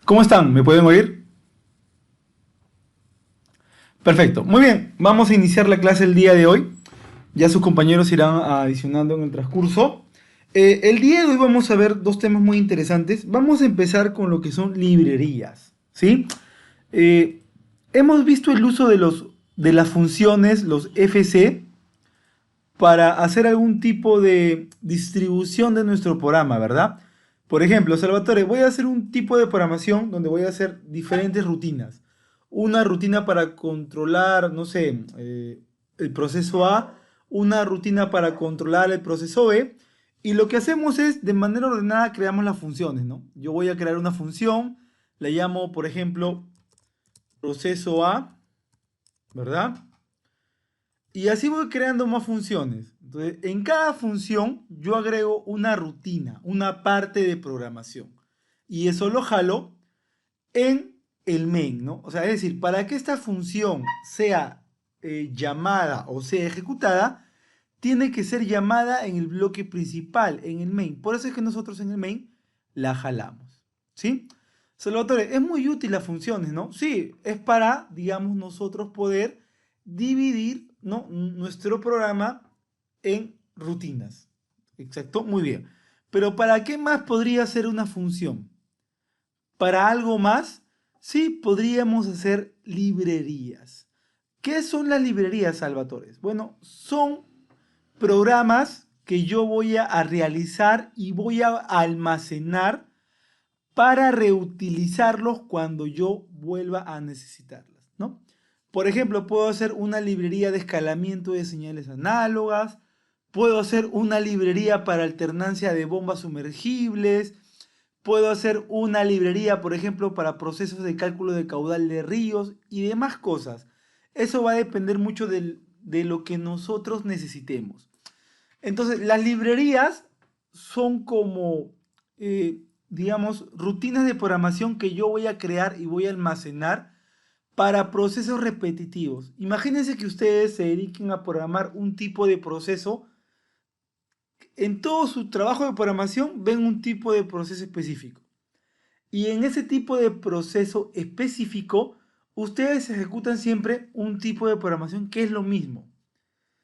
¿Cómo están? ¿Me pueden oír? Perfecto. Muy bien, vamos a iniciar la clase el día de hoy. Ya sus compañeros irán adicionando en el transcurso. El día de hoy vamos a ver dos temas muy interesantes. Vamos a empezar con lo que son librerías, ¿sí? Eh, Hemos visto el uso de las funciones, los FC, para hacer algún tipo de distribución de nuestro programa, ¿verdad? Por ejemplo, Salvatore, voy a hacer un tipo de programación donde voy a hacer diferentes rutinas. Una rutina para controlar, no sé, el proceso A, una rutina para controlar el proceso B, y lo que hacemos es, de manera ordenada, creamos las funciones, ¿no? Yo voy a crear una función, la llamo, por ejemplo, proceso A, ¿verdad? Y así voy creando más funciones. Entonces, en cada función yo agrego una rutina, una parte de programación. Y eso lo jalo en el main, ¿no? O sea, es decir, para que esta función sea llamada o sea ejecutada, tiene que ser llamada en el bloque principal, en el main. Por eso es que nosotros en el main la jalamos, ¿sí? Salvatore, es muy útil las funciones, ¿no? Sí, es para, digamos, nosotros poder dividir, ¿no?, nuestro programa en rutinas. Exacto, muy bien. Pero ¿para qué más podría ser una función? Para algo más, sí podríamos hacer librerías. ¿Qué son las librerías, Salvatore? Bueno, son programas que yo voy a realizar y voy a almacenar para reutilizarlos cuando yo vuelva a necesitarlas, ¿no? Por ejemplo, puedo hacer una librería de escalamiento de señales análogas, puedo hacer una librería para alternancia de bombas sumergibles, puedo hacer una librería, por ejemplo, para procesos de cálculo de caudal de ríos y demás cosas. Eso va a depender mucho de lo que nosotros necesitemos. Entonces, las librerías son como, digamos, rutinas de programación que yo voy a crear y voy a almacenar para procesos repetitivos. Imagínense que ustedes se dediquen a programar un tipo de proceso. En todo su trabajo de programación ven un tipo de proceso específico. Y en ese tipo de proceso específico, ustedes ejecutan siempre un tipo de programación que es lo mismo.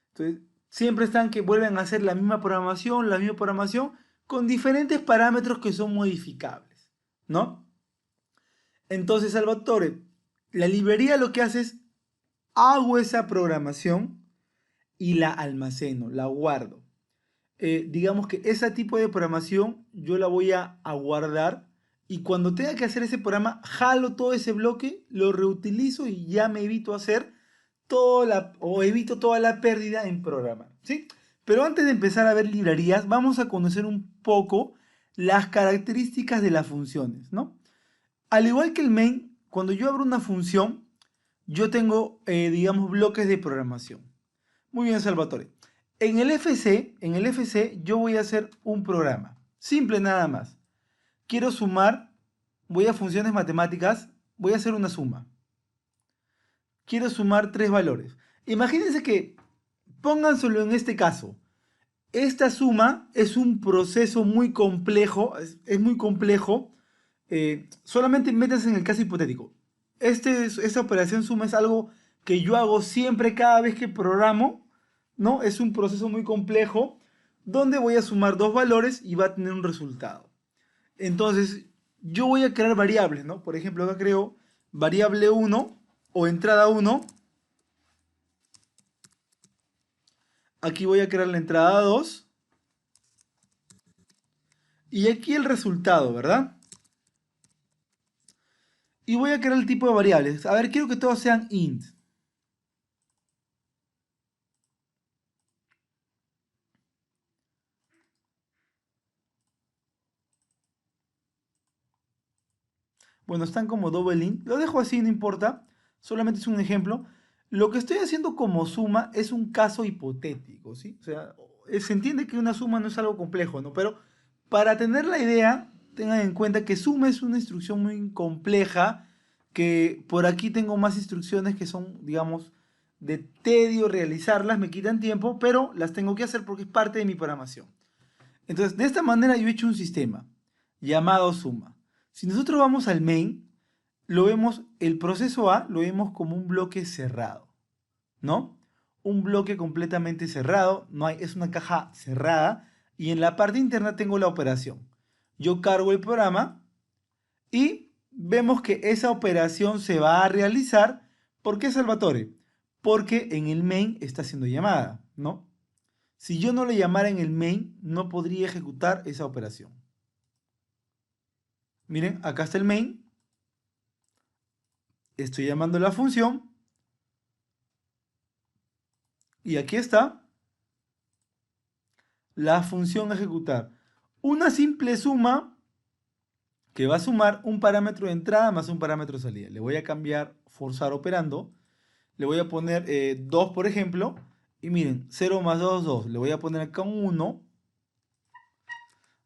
Entonces, siempre están que vuelven a hacer la misma programación, con diferentes parámetros que son modificables, ¿no? Entonces, Salvatore, la librería lo que hace es, hago esa programación y la almaceno, la guardo. Digamos que ese tipo de programación yo la voy a guardar y cuando tenga que hacer ese programa, jalo todo ese bloque, lo reutilizo y ya me evito hacer evito toda la pérdida en programar, ¿sí? Pero antes de empezar a ver librerías, vamos a conocer un poco las características de las funciones, ¿no? Al igual que el main, cuando yo abro una función, yo tengo, digamos, bloques de programación. Muy bien, Salvatore. En el FC yo voy a hacer un programa. Simple nada más. Quiero sumar, voy a funciones matemáticas, voy a hacer una suma. Quiero sumar tres valores. Imagínense que, pónganselo en este caso. Esta suma es un proceso muy complejo, es muy complejo. Solamente métanse en el caso hipotético. Esta operación suma es algo que yo hago siempre cada vez que programo, ¿no? Es un proceso muy complejo donde voy a sumar dos valores y va a tener un resultado. Entonces, yo voy a crear variables, ¿no? Por ejemplo, acá creo variable uno o entrada uno. Aquí voy a crear la entrada 2 y aquí el resultado, ¿verdad? Y voy a crear el tipo de variables. A ver, quiero que todos sean int. Bueno, están como double int. Lo dejo así, no importa. Solamente es un ejemplo. Lo que estoy haciendo como suma es un caso hipotético, ¿sí? O sea, se entiende que una suma no es algo complejo, ¿no? Pero para tener la idea, tengan en cuenta que suma es una instrucción muy compleja, que por aquí tengo más instrucciones que son, digamos, de tedio realizarlas, me quitan tiempo, pero las tengo que hacer porque es parte de mi programación. Entonces, de esta manera yo he hecho un sistema llamado suma. Si nosotros vamos al main, lo vemos, el proceso A lo vemos como un bloque cerrado, ¿no? Un bloque completamente cerrado, no hay, es una caja cerrada y en la parte interna tengo la operación. Yo cargo el programa y vemos que esa operación se va a realizar. ¿Por qué, Salvatore? Porque en el main está siendo llamada, ¿no? Si yo no le llamara en el main, no podría ejecutar esa operación. Miren, acá está el main. Estoy llamando la función. Y aquí está la función ejecutar. Una simple suma que va a sumar un parámetro de entrada más un parámetro de salida. Le voy a cambiar forzar operando. Le voy a poner 2, por ejemplo. Y miren, 0 más 2, 2. Le voy a poner acá un 1.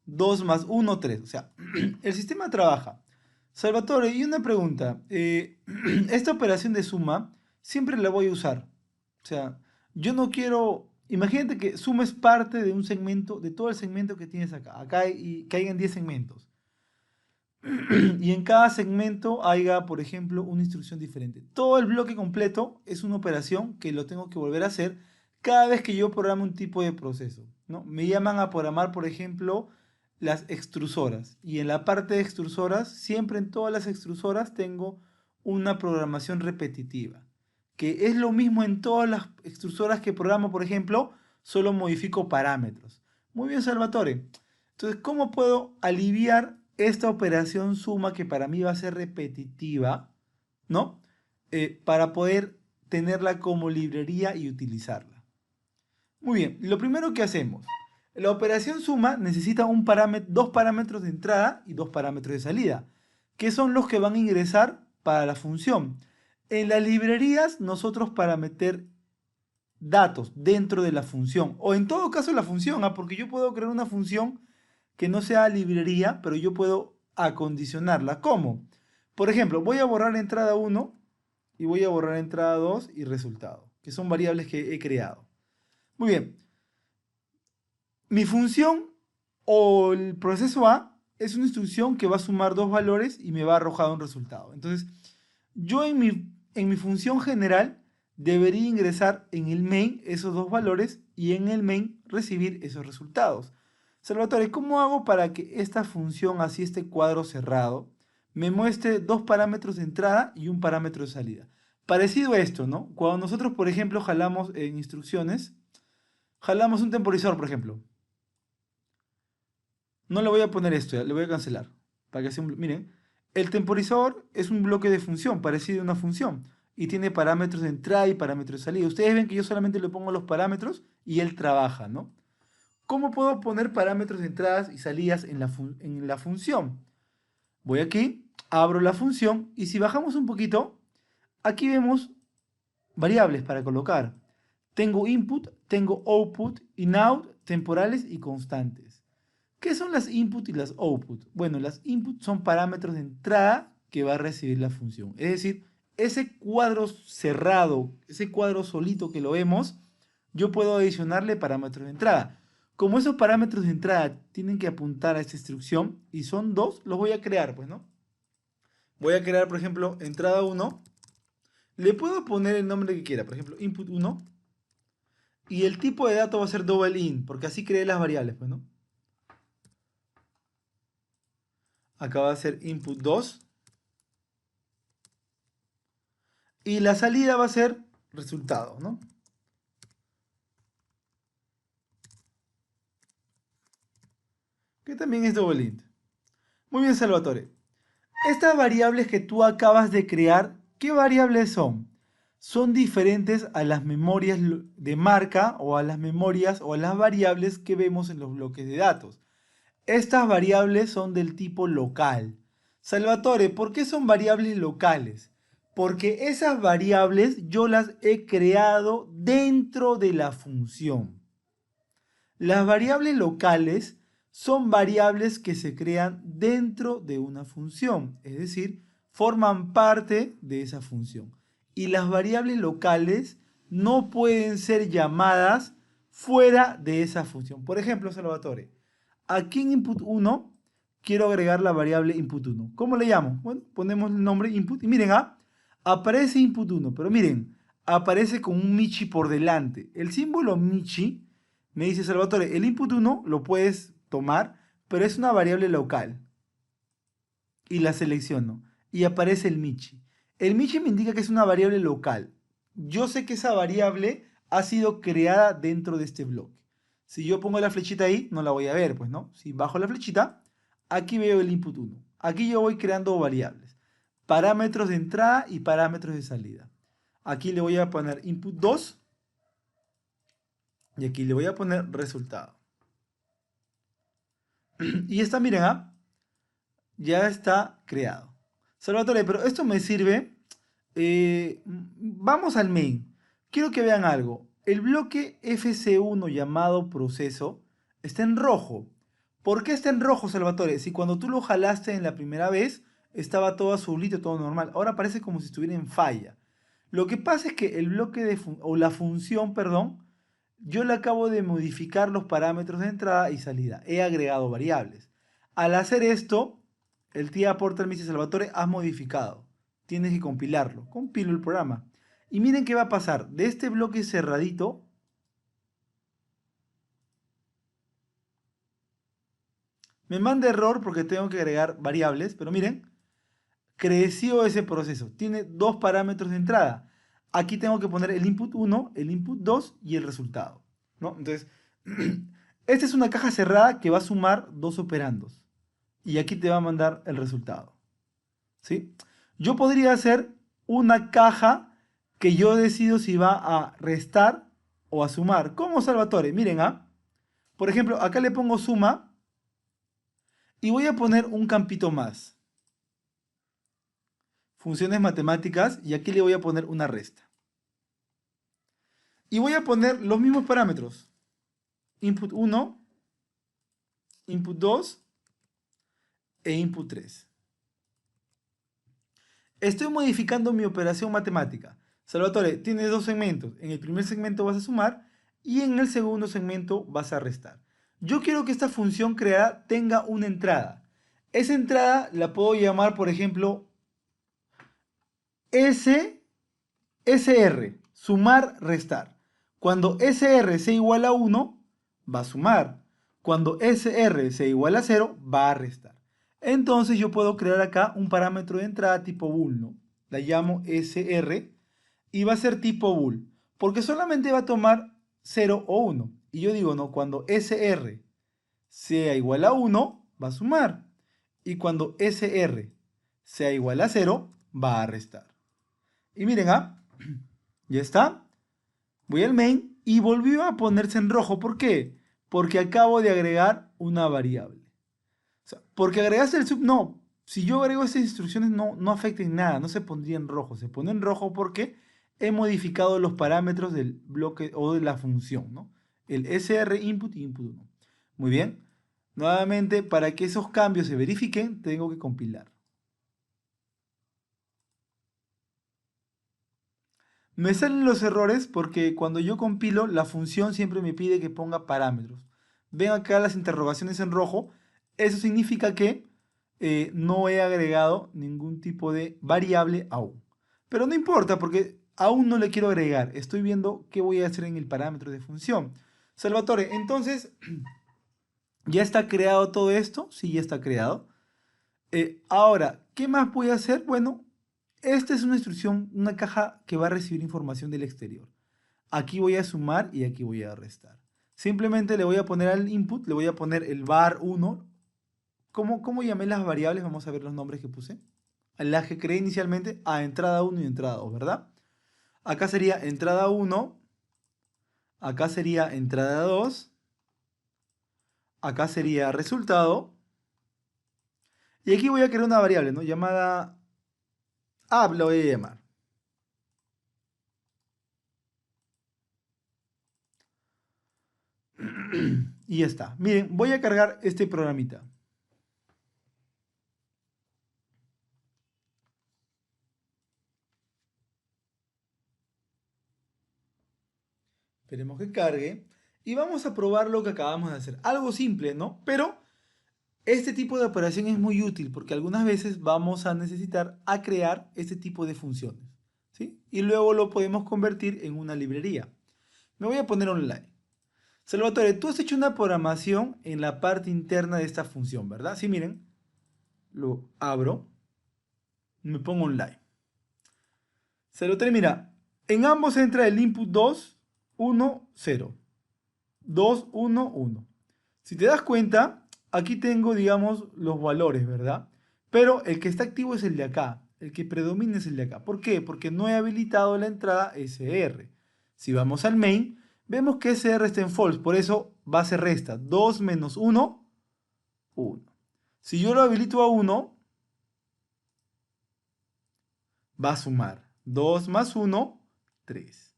2 más 1, 3. O sea, el sistema trabaja. Salvatore, y una pregunta. Esta operación de suma siempre la voy a usar. O sea, yo no quiero... Imagínate que suma es parte de un segmento, de todo el segmento que tienes acá. Acá hay, que hayan 10 segmentos. Y en cada segmento haya, por ejemplo, una instrucción diferente. Todo el bloque completo es una operación que lo tengo que volver a hacer cada vez que yo programo un tipo de proceso, ¿no? Me llaman a programar, por ejemplo, las extrusoras. Y en la parte de extrusoras, siempre en todas las extrusoras tengo una programación repetitiva. Que es lo mismo en todas las extrusoras que programo, por ejemplo, solo modifico parámetros. Muy bien, Salvatore. Entonces, ¿cómo puedo aliviar esta operación suma que para mí va a ser repetitiva, ¿no? Para poder tenerla como librería y utilizarla. Muy bien, lo primero que hacemos, la operación suma necesita dos parámetros de entrada y dos parámetros de salida, que son los que van a ingresar para la función. En las librerías, nosotros para meter datos dentro de la función, o en todo caso la función, porque yo puedo crear una función que no sea librería, pero yo puedo acondicionarla. ¿Cómo? Por ejemplo, voy a borrar entrada 1 y voy a borrar entrada 2 y resultado, que son variables que he creado. Muy bien. Mi función o el proceso A es una instrucción que va a sumar dos valores y me va a arrojar un resultado. Entonces, yo en mi función general debería ingresar en el main esos dos valores y en el main recibir esos resultados. Salvatore, ¿cómo hago para que esta función, así este cuadro cerrado, me muestre dos parámetros de entrada y un parámetro de salida? Parecido a esto, ¿no? Cuando nosotros, por ejemplo, jalamos en instrucciones, jalamos un temporizador, por ejemplo. No le voy a poner esto, ya, le voy a cancelar. Para que sea miren, el temporizador es un bloque de función, parecido a una función. Y tiene parámetros de entrada y parámetros de salida. Ustedes ven que yo solamente le pongo los parámetros y él trabaja, ¿no? ¿Cómo puedo poner parámetros de entradas y salidas en la función? Voy aquí, abro la función y si bajamos un poquito, aquí vemos variables para colocar. Tengo input, tengo output, inout, temporales y constantes. ¿Qué son las input y las output? Bueno, las input son parámetros de entrada que va a recibir la función. Es decir, ese cuadro cerrado, ese cuadro solito que lo vemos, yo puedo adicionarle parámetros de entrada. Como esos parámetros de entrada tienen que apuntar a esta instrucción y son dos, los voy a crear, pues, ¿no? Voy a crear, por ejemplo, entrada 1. Le puedo poner el nombre que quiera, por ejemplo, input 1. Y el tipo de dato va a ser double in, porque así creé las variables, pues, ¿no? Acá va a ser input 2. Y la salida va a ser resultado, ¿no? Que también es double int. Muy bien, Salvatore. Estas variables que tú acabas de crear, ¿qué variables son? Son diferentes a las memorias de marca o a las memorias o a las variables que vemos en los bloques de datos. Estas variables son del tipo local. Salvatore, ¿por qué son variables locales? Porque esas variables yo las he creado dentro de la función. Las variables locales son variables que se crean dentro de una función, es decir, forman parte de esa función. Y las variables locales no pueden ser llamadas fuera de esa función. Por ejemplo, Salvatore, aquí en input 1 quiero agregar la variable input1. ¿Cómo le llamo? Bueno, ponemos el nombre input y miren, aparece input1, pero miren, aparece con un Michi por delante. El símbolo Michi me dice, Salvatore, el input1 lo puedes tomar, pero es una variable local. Y la selecciono. Y aparece el Michi. El Michi me indica que es una variable local. Yo sé que esa variable ha sido creada dentro de este bloque. Si yo pongo la flechita ahí, no la voy a ver, pues, ¿no? Si bajo la flechita, aquí veo el input1. Aquí yo voy creando variables. Parámetros de entrada y parámetros de salida. Aquí le voy a poner input2 y aquí le voy a poner resultado. Y esta, miren, ya está creado. Salvatore, pero esto me sirve. Vamos al main. Quiero que vean algo. El bloque FC1 llamado proceso está en rojo. ¿Por qué está en rojo, Salvatore? Si cuando tú lo jalaste en la primera vez estaba todo azulito, todo normal. Ahora parece como si estuviera en falla. Lo que pasa es que el bloque o la función, perdón, yo le acabo de modificar los parámetros de entrada y salida. He agregado variables. Al hacer esto, el tía Portal me dice, Salvatore, has modificado. Tienes que compilarlo. Compilo el programa. Y miren qué va a pasar. De este bloque cerradito, me manda error porque tengo que agregar variables. Pero miren, creció ese proceso. Tiene dos parámetros de entrada. Aquí tengo que poner el input 1, el input 2 y el resultado, ¿no? Entonces, esta es una caja cerrada que va a sumar dos operandos. Y aquí te va a mandar el resultado. ¿Sí? Yo podría hacer una caja que yo decido si va a restar o a sumar. ¿Cómo, Salvatore? Miren, por ejemplo, acá le pongo suma y voy a poner un campito más. Funciones matemáticas y aquí le voy a poner una resta. Y voy a poner los mismos parámetros. Input 1, input 2 e input 3. Estoy modificando mi operación matemática. Salvatore, tienes dos segmentos. En el primer segmento vas a sumar y en el segundo segmento vas a restar. Yo quiero que esta función creada tenga una entrada. Esa entrada la puedo llamar, por ejemplo, SR, sumar, restar. Cuando SR sea igual a 1, va a sumar. Cuando SR sea igual a 0, va a restar. Entonces yo puedo crear acá un parámetro de entrada tipo bool, ¿no? La llamo SR y va a ser tipo bool, porque solamente va a tomar 0 o 1. Y yo digo, no, cuando SR sea igual a 1, va a sumar. Y cuando SR sea igual a 0, va a restar. Y miren, ya está. Voy al main y volvió a ponerse en rojo. ¿Por qué? Porque acabo de agregar una variable. O sea, porque agregaste el sub, no. Si yo agrego estas instrucciones no afecta en nada, no se pondría en rojo. Se pone en rojo porque he modificado los parámetros del bloque o de la función, ¿no? El SR input y input 1. Muy bien. Nuevamente, para que esos cambios se verifiquen, tengo que compilar. Me salen los errores porque cuando yo compilo, la función siempre me pide que ponga parámetros. Ven acá las interrogaciones en rojo. Eso significa que no he agregado ningún tipo de variable aún. Pero no importa porque aún no le quiero agregar. Estoy viendo qué voy a hacer en el parámetro de función. Salvatore, entonces, ¿ya está creado todo esto? Sí, ya está creado. Ahora, ¿qué más voy a hacer? Bueno, esta es una instrucción, una caja que va a recibir información del exterior. Aquí voy a sumar y aquí voy a restar. Simplemente le voy a poner al input, le voy a poner el var1. ¿Cómo llamé las variables? Vamos a ver los nombres que puse. Las que creé inicialmente a entrada 1 y entrada 2, ¿verdad? Acá sería entrada 1, acá sería entrada 2, acá sería resultado. Y aquí voy a crear una variable, ¿no? Llamada app, la voy a llamar. Y ya está. Miren, voy a cargar este programita. Esperemos que cargue. Y vamos a probar lo que acabamos de hacer. Algo simple, ¿no? Pero Este tipo de operación es muy útil porque algunas veces vamos a necesitar a crear este tipo de funciones, ¿sí? Y luego lo podemos convertir en una librería. Me voy a poner online. Salvatore, tú has hecho una programación en la parte interna de esta función, ¿verdad? Sí, miren, lo abro, me pongo online. Salvatore, mira, en ambos entra el input 2, 1, 0. 2, 1, 1. Si te das cuenta, aquí tengo, digamos, los valores, ¿verdad? Pero el que está activo es el de acá. El que predomina es el de acá. ¿Por qué? Porque no he habilitado la entrada SR. Si vamos al main, vemos que SR está en false. Por eso base resta. 2 menos 1, 1. Si yo lo habilito a 1, va a sumar. 2 más 1, 3.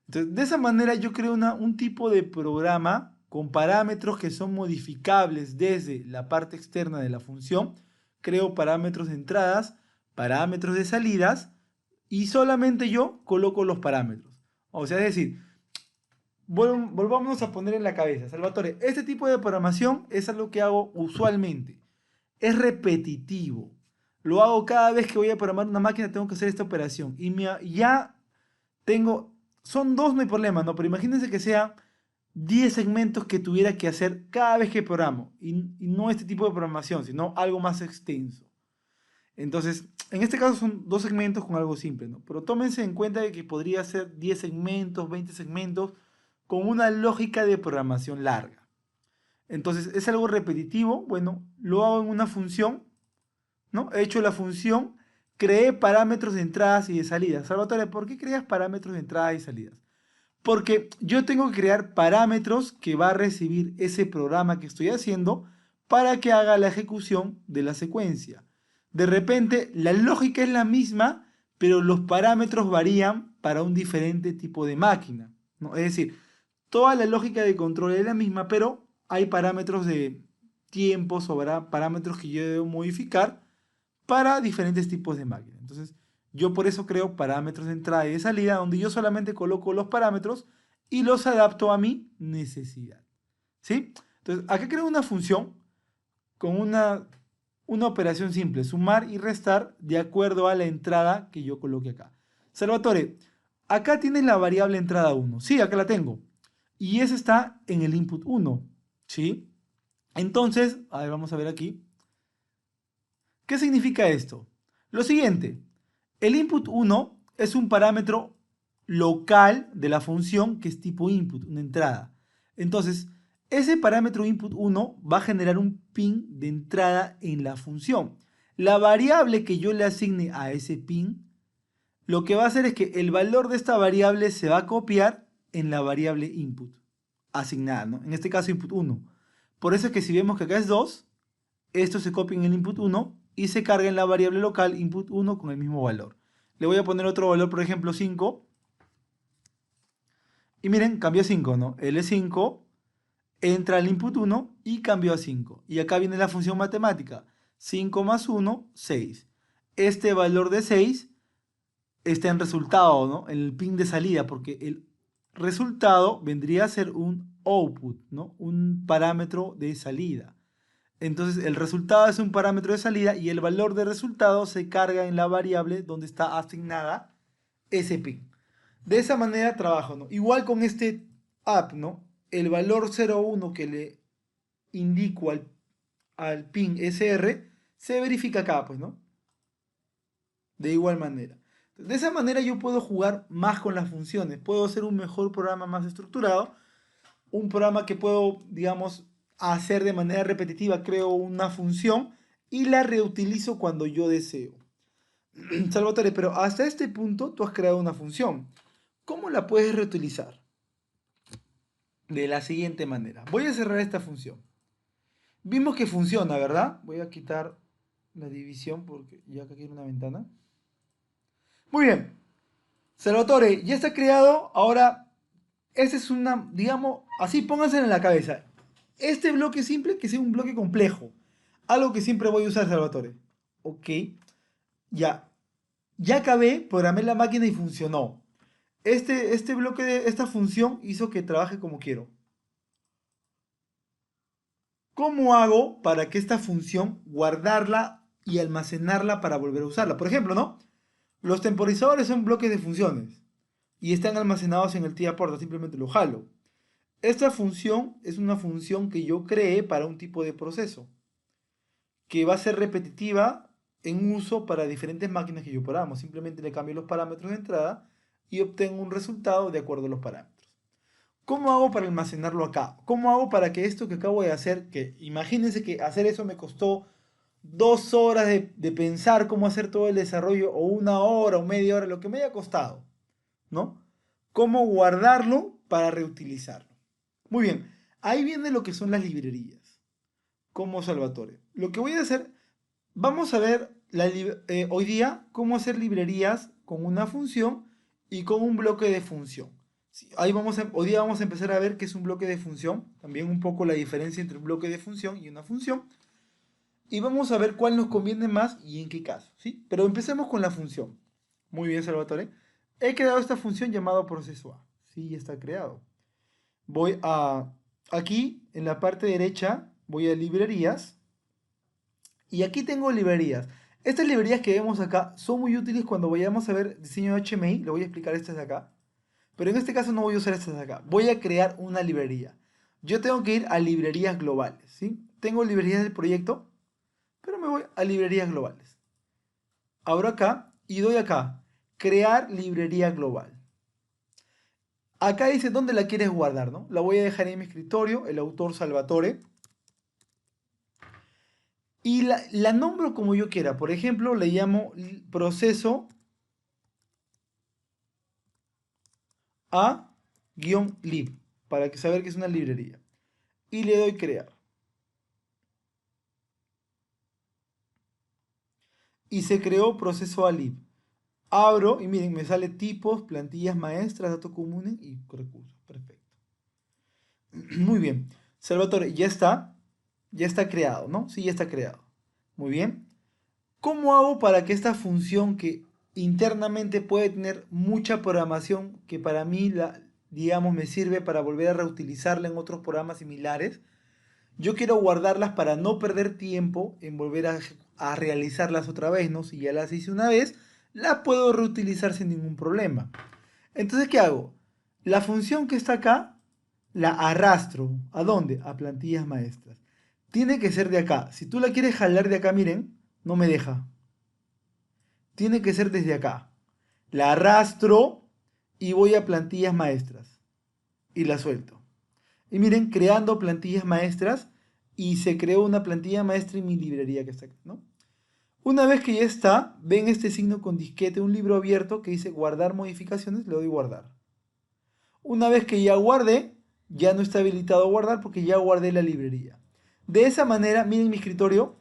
Entonces, de esa manera yo creo un tipo de programa con parámetros que son modificables desde la parte externa de la función. Creo parámetros de entradas, parámetros de salidas y solamente yo coloco los parámetros. O sea, es decir, volvámonos a poner en la cabeza, Salvatore, este tipo de programación es algo que hago usualmente. Es repetitivo. Lo hago cada vez que voy a programar una máquina, tengo que hacer esta operación. Y ya tengo, son dos, no hay problema, ¿no? Pero imagínense que sean 10 segmentos que tuviera que hacer cada vez que programo. Y no este tipo de programación, sino algo más extenso. Entonces, en este caso son dos segmentos con algo simple, ¿no? Pero tómense en cuenta de que podría ser 10 segmentos, 20 segmentos, con una lógica de programación larga. Entonces, es algo repetitivo, bueno, lo hago en una función, ¿no? He hecho la función, creé parámetros de entradas y de salidas. Salvatore, ¿por qué creas parámetros de entradas y salidas? Porque yo tengo que crear parámetros que va a recibir ese programa que estoy haciendo para que haga la ejecución de la secuencia. De repente, la lógica es la misma, pero los parámetros varían para un diferente tipo de máquina, ¿no? Es decir, toda la lógica de control es la misma, pero hay parámetros de tiempos o parámetros que yo debo modificar para diferentes tipos de máquinas. Entonces, yo por eso creo parámetros de entrada y de salida, donde yo solamente coloco los parámetros y los adapto a mi necesidad. ¿Sí? Entonces, acá creo una función con una operación simple, sumar y restar de acuerdo a la entrada que yo coloque acá. Salvatore, acá tienes la variable entrada 1. Sí, acá la tengo. Y esa está en el input 1. ¿Sí? Entonces, a ver, vamos a ver aquí. ¿Qué significa esto? Lo siguiente, el input 1 es un parámetro local de la función que es tipo input, una entrada. Entonces, ese parámetro input 1 va a generar un pin de entrada en la función. La variable que yo le asigne a ese pin, lo que va a hacer es que el valor de esta variable se va a copiar en la variable input asignada, ¿no? En este caso input 1. Por eso es que si vemos que acá es 2, esto se copia en el input 1 y se carga en la variable local input 1 con el mismo valor. Le voy a poner otro valor, por ejemplo 5. Y miren, cambió a 5, ¿no? L5 entra al input 1 y cambió a 5. Y acá viene la función matemática. 5 más 1, 6. Este valor de 6 está en resultado, ¿no? En el pin de salida, porque el resultado vendría a ser un output, ¿no? Un parámetro de salida. Entonces el resultado es un parámetro de salida y el valor de resultado se carga en la variable donde está asignada ese pin. De esa manera trabajo, ¿no? Igual con este app, ¿no? El valor 01 que le indico al pin SR se verifica acá, pues, ¿no? De igual manera. De esa manera yo puedo jugar más con las funciones, puedo hacer un mejor programa más estructurado, un programa que puedo, digamos, hacer de manera repetitiva, creo una función y la reutilizo cuando yo deseo. Salvatore, pero hasta este punto tú has creado una función. ¿Cómo la puedes reutilizar? De la siguiente manera. Voy a cerrar esta función. Vimos que funciona, ¿verdad? Voy a quitar la división porque ya que quiero una ventana. Muy bien. Salvatore, ya está creado. Ahora, esta es una, digamos, así pónganse en la cabeza. Este bloque simple que sea un bloque complejo. Algo que siempre voy a usar, Salvatore. Ok. Ya. Ya acabé, programé la máquina y funcionó. Este bloque de esta función hizo que trabaje como quiero. ¿Cómo hago para que esta función guardarla y almacenarla para volver a usarla? Por ejemplo, ¿no? Los temporizadores son bloques de funciones y están almacenados en el tiaporta, simplemente lo jalo. Esta función es una función que yo creé para un tipo de proceso, que va a ser repetitiva en uso para diferentes máquinas que yo programo. Simplemente le cambio los parámetros de entrada y obtengo un resultado de acuerdo a los parámetros. ¿Cómo hago para almacenarlo acá? ¿Cómo hago para que esto que acabo de hacer, que imagínense que hacer eso me costó 2 horas de pensar cómo hacer todo el desarrollo, o 1 hora o media hora, lo que me haya costado, ¿no? ¿Cómo guardarlo para reutilizarlo? Muy bien, ahí viene lo que son las librerías, como Salvatore. Lo que voy a hacer, vamos a ver hoy día cómo hacer librerías con una función y con un bloque de función. Sí, hoy día vamos a empezar a ver qué es un bloque de función, también un poco la diferencia entre un bloque de función y una función. Y vamos a ver cuál nos conviene más y en qué caso, ¿sí? Pero empecemos con la función. Muy bien, Salvatore. He creado esta función llamada proceso A. Sí, ya está creado. Voy a, aquí, en la parte derecha, voy a librerías. Y aquí tengo librerías. Estas librerías que vemos acá son muy útiles cuando vayamos a ver diseño de HMI. Le voy a explicar estas de acá. Pero en este caso no voy a usar estas de acá. Voy a crear una librería. Yo tengo que ir a librerías globales, ¿sí? Tengo librerías del proyecto, pero me voy a librerías globales. Abro acá y doy acá, crear librería global. Acá dice dónde la quieres guardar, ¿no? La voy a dejar en mi escritorio, el autor Salvatore. Y la nombro como yo quiera. Por ejemplo, le llamo proceso a-lib, para que saber que es una librería. Y le doy crear. Y se creó proceso a-lib. Abro y miren, me sale tipos, plantillas maestras, datos comunes y recursos. Perfecto. Muy bien. Salvatore, ya está creado, ¿no? Sí, ya está creado. Muy bien. ¿Cómo hago para que esta función que internamente puede tener mucha programación, que para mí, digamos, me sirve para volver a reutilizarla en otros programas similares? Yo quiero guardarlas para no perder tiempo en volver a realizarlas otra vez, ¿no? Si ya las hice una vez, las puedo reutilizar sin ningún problema. Entonces, ¿qué hago? La función que está acá, la arrastro. ¿A dónde? A plantillas maestras. Tiene que ser de acá. Si tú la quieres jalar de acá, miren, no me deja. Tiene que ser desde acá. La arrastro y voy a plantillas maestras. Y la suelto. Y miren, creando plantillas maestras. Y se creó una plantilla maestra en mi librería que está aquí, ¿no? Una vez que ya está, ven este signo con disquete, un libro abierto que dice guardar modificaciones, le doy guardar. Una vez que ya guardé, ya no está habilitado guardar porque ya guardé la librería. De esa manera, miren mi escritorio.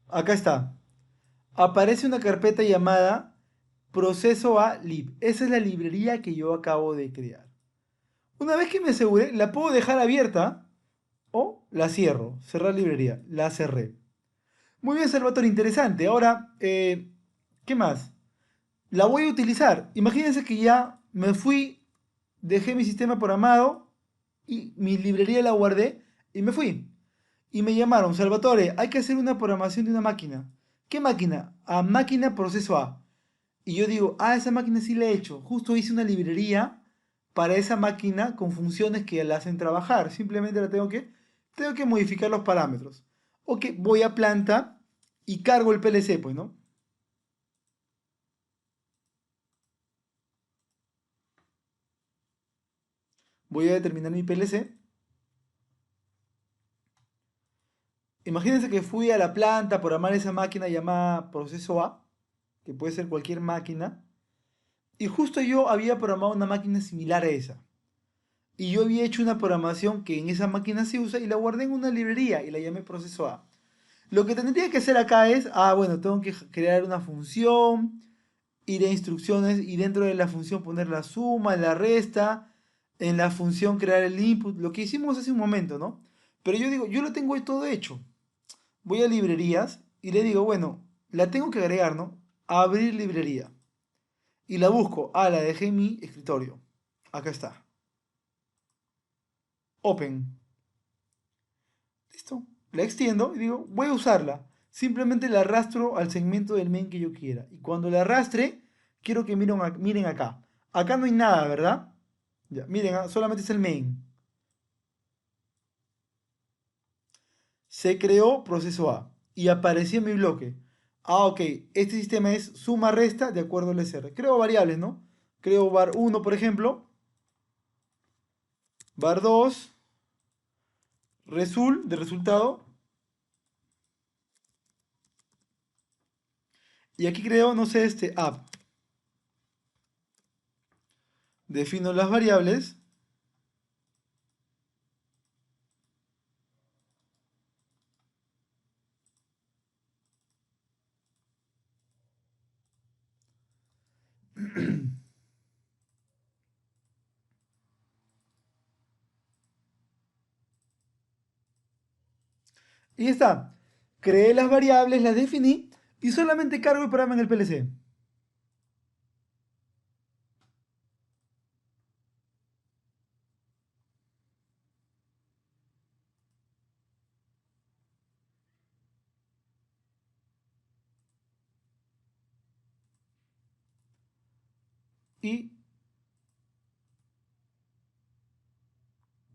Acá está. Aparece una carpeta llamada proceso a lib. Esa es la librería que yo acabo de crear. Una vez que me aseguré, la puedo dejar abierta o la cierro. Cerrar librería. La cerré. Muy bien, Salvatore, interesante. Ahora, ¿qué más? La voy a utilizar. Imagínense que ya me fui, dejé mi sistema programado y mi librería la guardé y me fui. Y me llamaron, Salvatore, hay que hacer una programación de una máquina. ¿Qué máquina? A máquina proceso A. Y yo digo, esa máquina sí la he hecho. Justo hice una librería para esa máquina con funciones que la hacen trabajar. Simplemente tengo que modificar los parámetros. Ok, voy a planta y cargo el PLC, pues, ¿no? Voy a determinar mi PLC. Imagínense que fui a la planta a programar esa máquina llamada proceso A, que puede ser cualquier máquina, y justo yo había programado una máquina similar a esa. Y yo había hecho una programación que en esa máquina se usa y la guardé en una librería y la llamé proceso A. Lo que tendría que hacer acá es, bueno, tengo que crear una función, ir a instrucciones y dentro de la función poner la suma, la resta, en la función crear el input, lo que hicimos hace un momento, ¿no? Pero yo digo, yo lo tengo todo hecho. Voy a librerías y le digo, bueno, la tengo que agregar, ¿no? A abrir librería. Y la busco. La dejé en mi escritorio. Acá está. open. ¿Listo? La extiendo y digo, voy a usarla. Simplemente la arrastro al segmento del main que yo quiera. Y cuando la arrastre, quiero que miren acá. Acá no hay nada, ¿verdad? Ya, miren, solamente es el main. Se creó proceso A y apareció en mi bloque. Ah, ok, este sistema es suma-resta de acuerdo al SR. Creo variables, ¿no? Creo var 1, por ejemplo, var 2, de resultado. Y aquí creo, no sé, app. Defino las variables. Y ya está. Creé las variables, las definí y solamente cargo el programa en el PLC. Y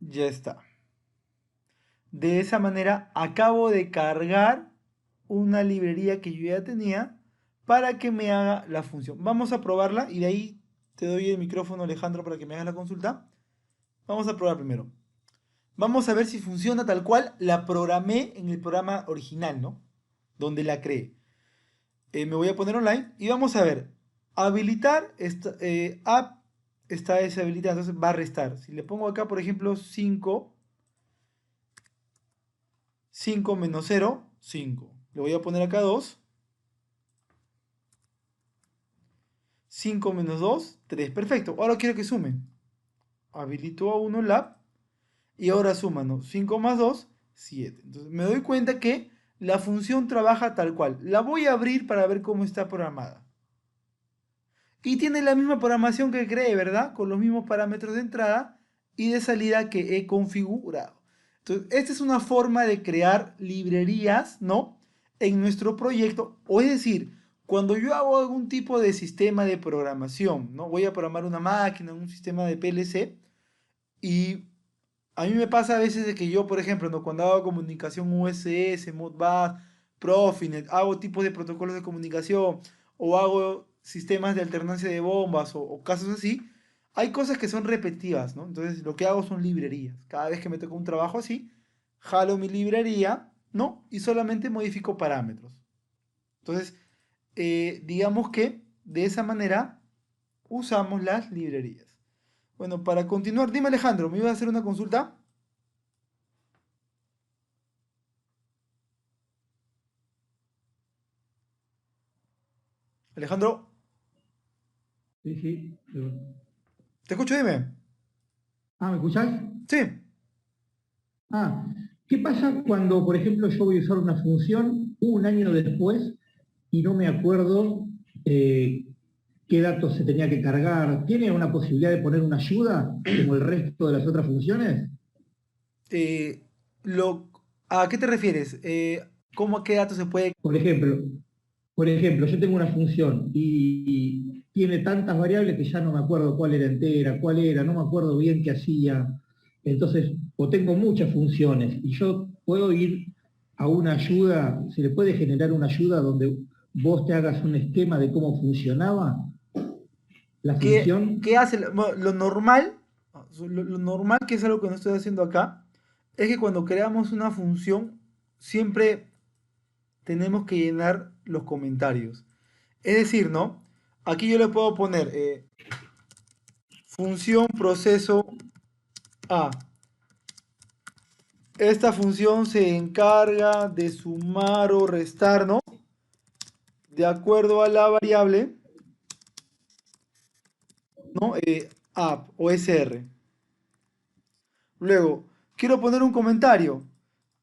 ya está. De esa manera acabo de cargar una librería que yo ya tenía para que me haga la función. Vamos a probarla y de ahí te doy el micrófono, Alejandro, para que me hagas la consulta. Vamos a probar primero. Vamos a ver si funciona tal cual la programé en el programa original, ¿no? Donde la creé. Me voy a poner online y vamos a ver. Habilitar app está deshabilitada, entonces va a restar. Si le pongo acá, por ejemplo, 5 menos 0, 5. Le voy a poner acá 2. 5 menos 2, 3. Perfecto. Ahora quiero que sumen. Habilito a 1 lab y ahora suman, ¿no? 5 más 2, 7. Entonces me doy cuenta que la función trabaja tal cual. La voy a abrir para ver cómo está programada. Y tiene la misma programación que creé, ¿verdad? Con los mismos parámetros de entrada y de salida que he configurado. Entonces, esta es una forma de crear librerías, ¿no? En nuestro proyecto. O es decir, cuando yo hago algún tipo de sistema de programación, ¿no? Voy a programar una máquina, un sistema de PLC. Y a mí me pasa a veces de que yo, por ejemplo, ¿no? Cuando hago comunicación USS, Modbus, Profinet, hago tipos de protocolos de comunicación o hago sistemas de alternancia de bombas o casos así, hay cosas que son repetitivas, ¿no? Entonces lo que hago son librerías. Cada vez que me toca un trabajo así, jalo mi librería, ¿no? Y solamente modifico parámetros. Entonces, digamos que de esa manera usamos las librerías. Bueno, para continuar, dime Alejandro, ¿me ibas a hacer una consulta? Alejandro, Sí, sí. te escucho, dime. ¿Me escuchás? Sí. Ah, ¿qué pasa cuando, por ejemplo, yo voy a usar una función un año después y no me acuerdo eh, qué datos se tenía que cargar? ¿Tiene una posibilidad de poner una ayuda como el resto de las otras funciones? Eh, lo, ¿A qué te refieres? ¿Cómo a qué datos se puede? Por ejemplo, yo tengo una función y tiene tantas variables que ya no me acuerdo cuál era entera, cuál era, no me acuerdo bien qué hacía. Entonces, o tengo muchas funciones y yo puedo ir a una ayuda, se le puede generar una ayuda donde vos te hagas un esquema de cómo funcionaba la ¿Qué función. hace? Bueno, lo normal, lo normal que es algo que no estoy haciendo acá, es que cuando creamos una función, siempre tenemos que llenar los comentarios. Es decir, ¿no? Aquí yo le puedo poner función proceso A. Esta función se encarga de sumar o restar, ¿no? De acuerdo a la variable, ¿no? App o SR. Luego, quiero poner un comentario.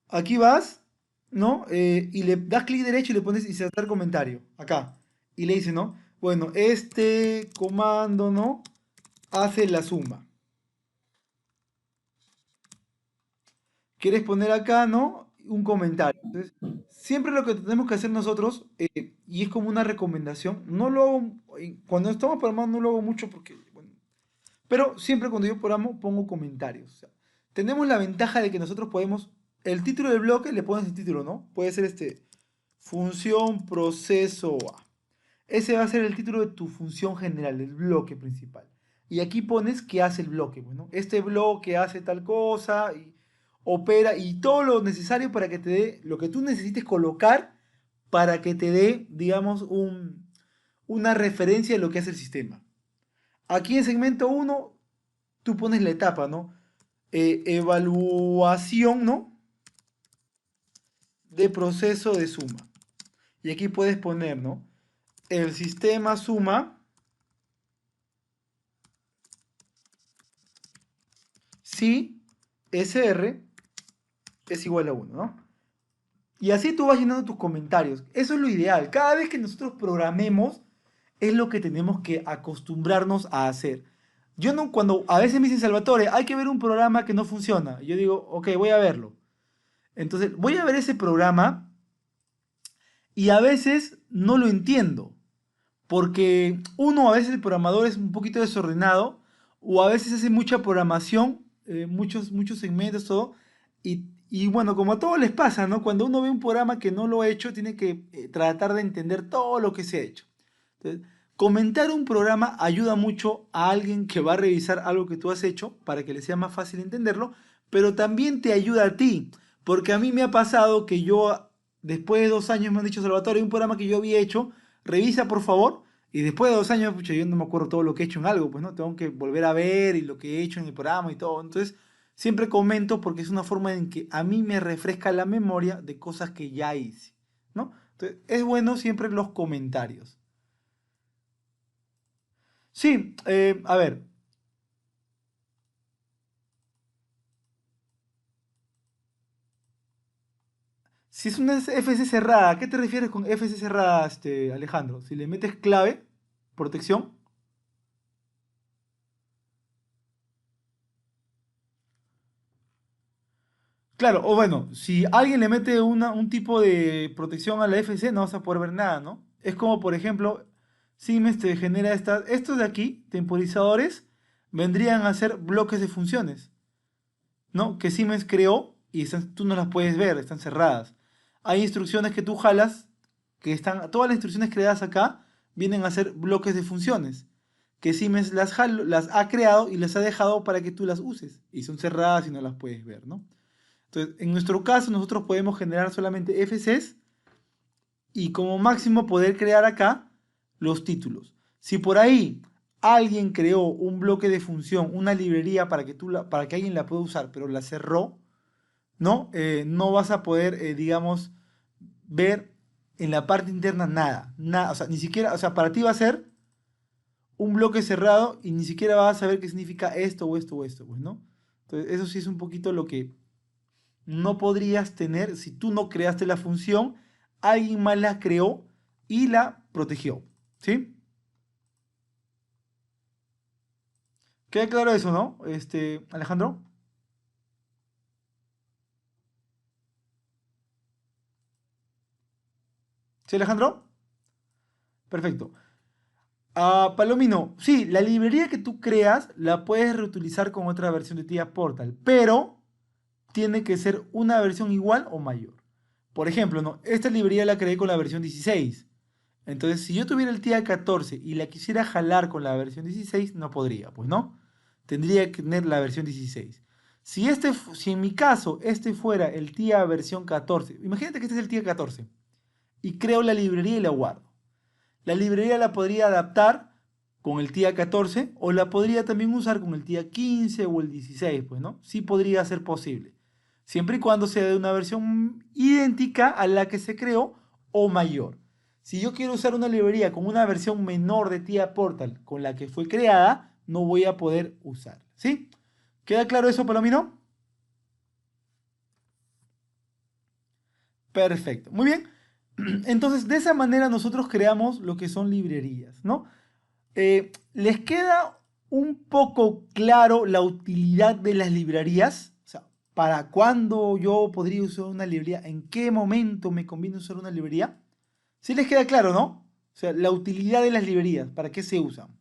Aquí vas, ¿no? Y le das clic derecho y le pones insertar comentario. Acá. Y le dices, ¿no? Bueno, este comando, ¿no? Hace la suma. quieres poner acá, ¿no? Un comentario. Entonces, siempre lo que tenemos que hacer nosotros, y es como una recomendación, no lo hago, cuando estamos programando no lo hago mucho porque, bueno, pero siempre cuando yo programo pongo comentarios. O sea, tenemos la ventaja de que nosotros podemos, el título del bloque le pones el título, ¿no? Puede ser función proceso A. Ese va a ser el título de tu función general, el bloque principal. Y aquí pones qué hace el bloque. Bueno, este bloque hace tal cosa y opera y todo lo necesario para que te dé lo que tú necesites colocar para que te dé, digamos, una referencia de lo que hace el sistema. Aquí en segmento uno tú pones la etapa, ¿no? Evaluación, ¿no? De proceso de suma. Y aquí puedes poner, ¿no? El sistema suma si SR es igual a 1, ¿no? Y así tú vas llenando tus comentarios. Eso es lo ideal. Cada vez que nosotros programemos, es lo que tenemos que acostumbrarnos a hacer. Yo no, cuando a veces me dicen, Salvatore, hay que ver un programa que no funciona. Yo digo, ok, voy a verlo. Entonces, voy a ver ese programa y a veces no lo entiendo. Porque uno, a veces el programador es un poquito desordenado o a veces hace mucha programación, muchos segmentos, todo. Y bueno, como a todos les pasa, ¿no? Cuando uno ve un programa que no lo ha hecho, tiene que tratar de entender todo lo que se ha hecho. Entonces, comentar un programa ayuda mucho a alguien que va a revisar algo que tú has hecho para que le sea más fácil entenderlo, pero también te ayuda a ti, porque a mí me ha pasado que yo, después de 2 años me han dicho, Salvatore, hay un programa que yo había hecho, revisa por favor, y después de 2 años, pucha, yo no me acuerdo todo lo que he hecho en algo, pues no, tengo que volver a ver y lo que he hecho en el programa y todo, entonces siempre comento porque es una forma en que a mí me refresca la memoria de cosas que ya hice, ¿no? Entonces, es bueno siempre los comentarios. Sí, a ver, si es una FC cerrada, ¿a qué te refieres con FC cerrada, Alejandro? Si le metes clave, protección. Claro, o bueno, si alguien le mete un tipo de protección a la FC, no vas a poder ver nada, ¿no? Es como, por ejemplo, Siemens te genera estos de aquí, temporizadores, vendrían a ser bloques de funciones, ¿no? Que Siemens creó y tú no las puedes ver, están cerradas. Hay instrucciones que tú jalas, que están, todas las instrucciones creadas acá vienen a ser bloques de funciones, que Siemens las ha creado y las ha dejado para que tú las uses, y son cerradas y no las puedes ver, ¿no? Entonces, en nuestro caso, nosotros podemos generar solamente FCs y como máximo poder crear acá los títulos. Si por ahí alguien creó un bloque de función, una librería para que, para que alguien la pueda usar, pero la cerró, ¿no? No vas a poder, digamos, ver en la parte interna nada, nada, o sea, ni siquiera, o sea, para ti va a ser un bloque cerrado y ni siquiera vas a saber qué significa esto o esto o esto, pues, ¿no? Entonces, eso sí es un poquito lo que no podrías tener si tú no creaste la función, alguien más la creó y la protegió, ¿sí? ¿Queda claro eso, no? Alejandro. ¿Sí, Alejandro? Perfecto. Palomino, sí, la librería que tú creas la puedes reutilizar con otra versión de TIA Portal, pero tiene que ser una versión igual o mayor. Por ejemplo, ¿no? Esta librería la creé con la versión 16. Entonces, si yo tuviera el TIA 14 y la quisiera jalar con la versión 16, no podría, pues no. Tendría que tener la versión 16. Si en mi caso este fuera el TIA versión 14, imagínate que este es el TIA 14 y creo la librería y la guardo. La librería la podría adaptar con el TIA 14 o la podría también usar con el TIA 15 o el 16, pues, ¿no? Sí podría ser posible. Siempre y cuando sea de una versión idéntica a la que se creó o mayor. Si yo quiero usar una librería con una versión menor de TIA Portal con la que fue creada, no voy a poder usarla, ¿sí? ¿Queda claro eso, Palomino? Perfecto. Muy bien. Entonces, de esa manera nosotros creamos lo que son librerías, ¿no? ¿Les queda un poco claro la utilidad de las librerías? O sea, para cuándo yo podría usar una librería, en qué momento me conviene usar una librería. ¿Sí les queda claro, no? O sea, la utilidad de las librerías, ¿para qué se usan?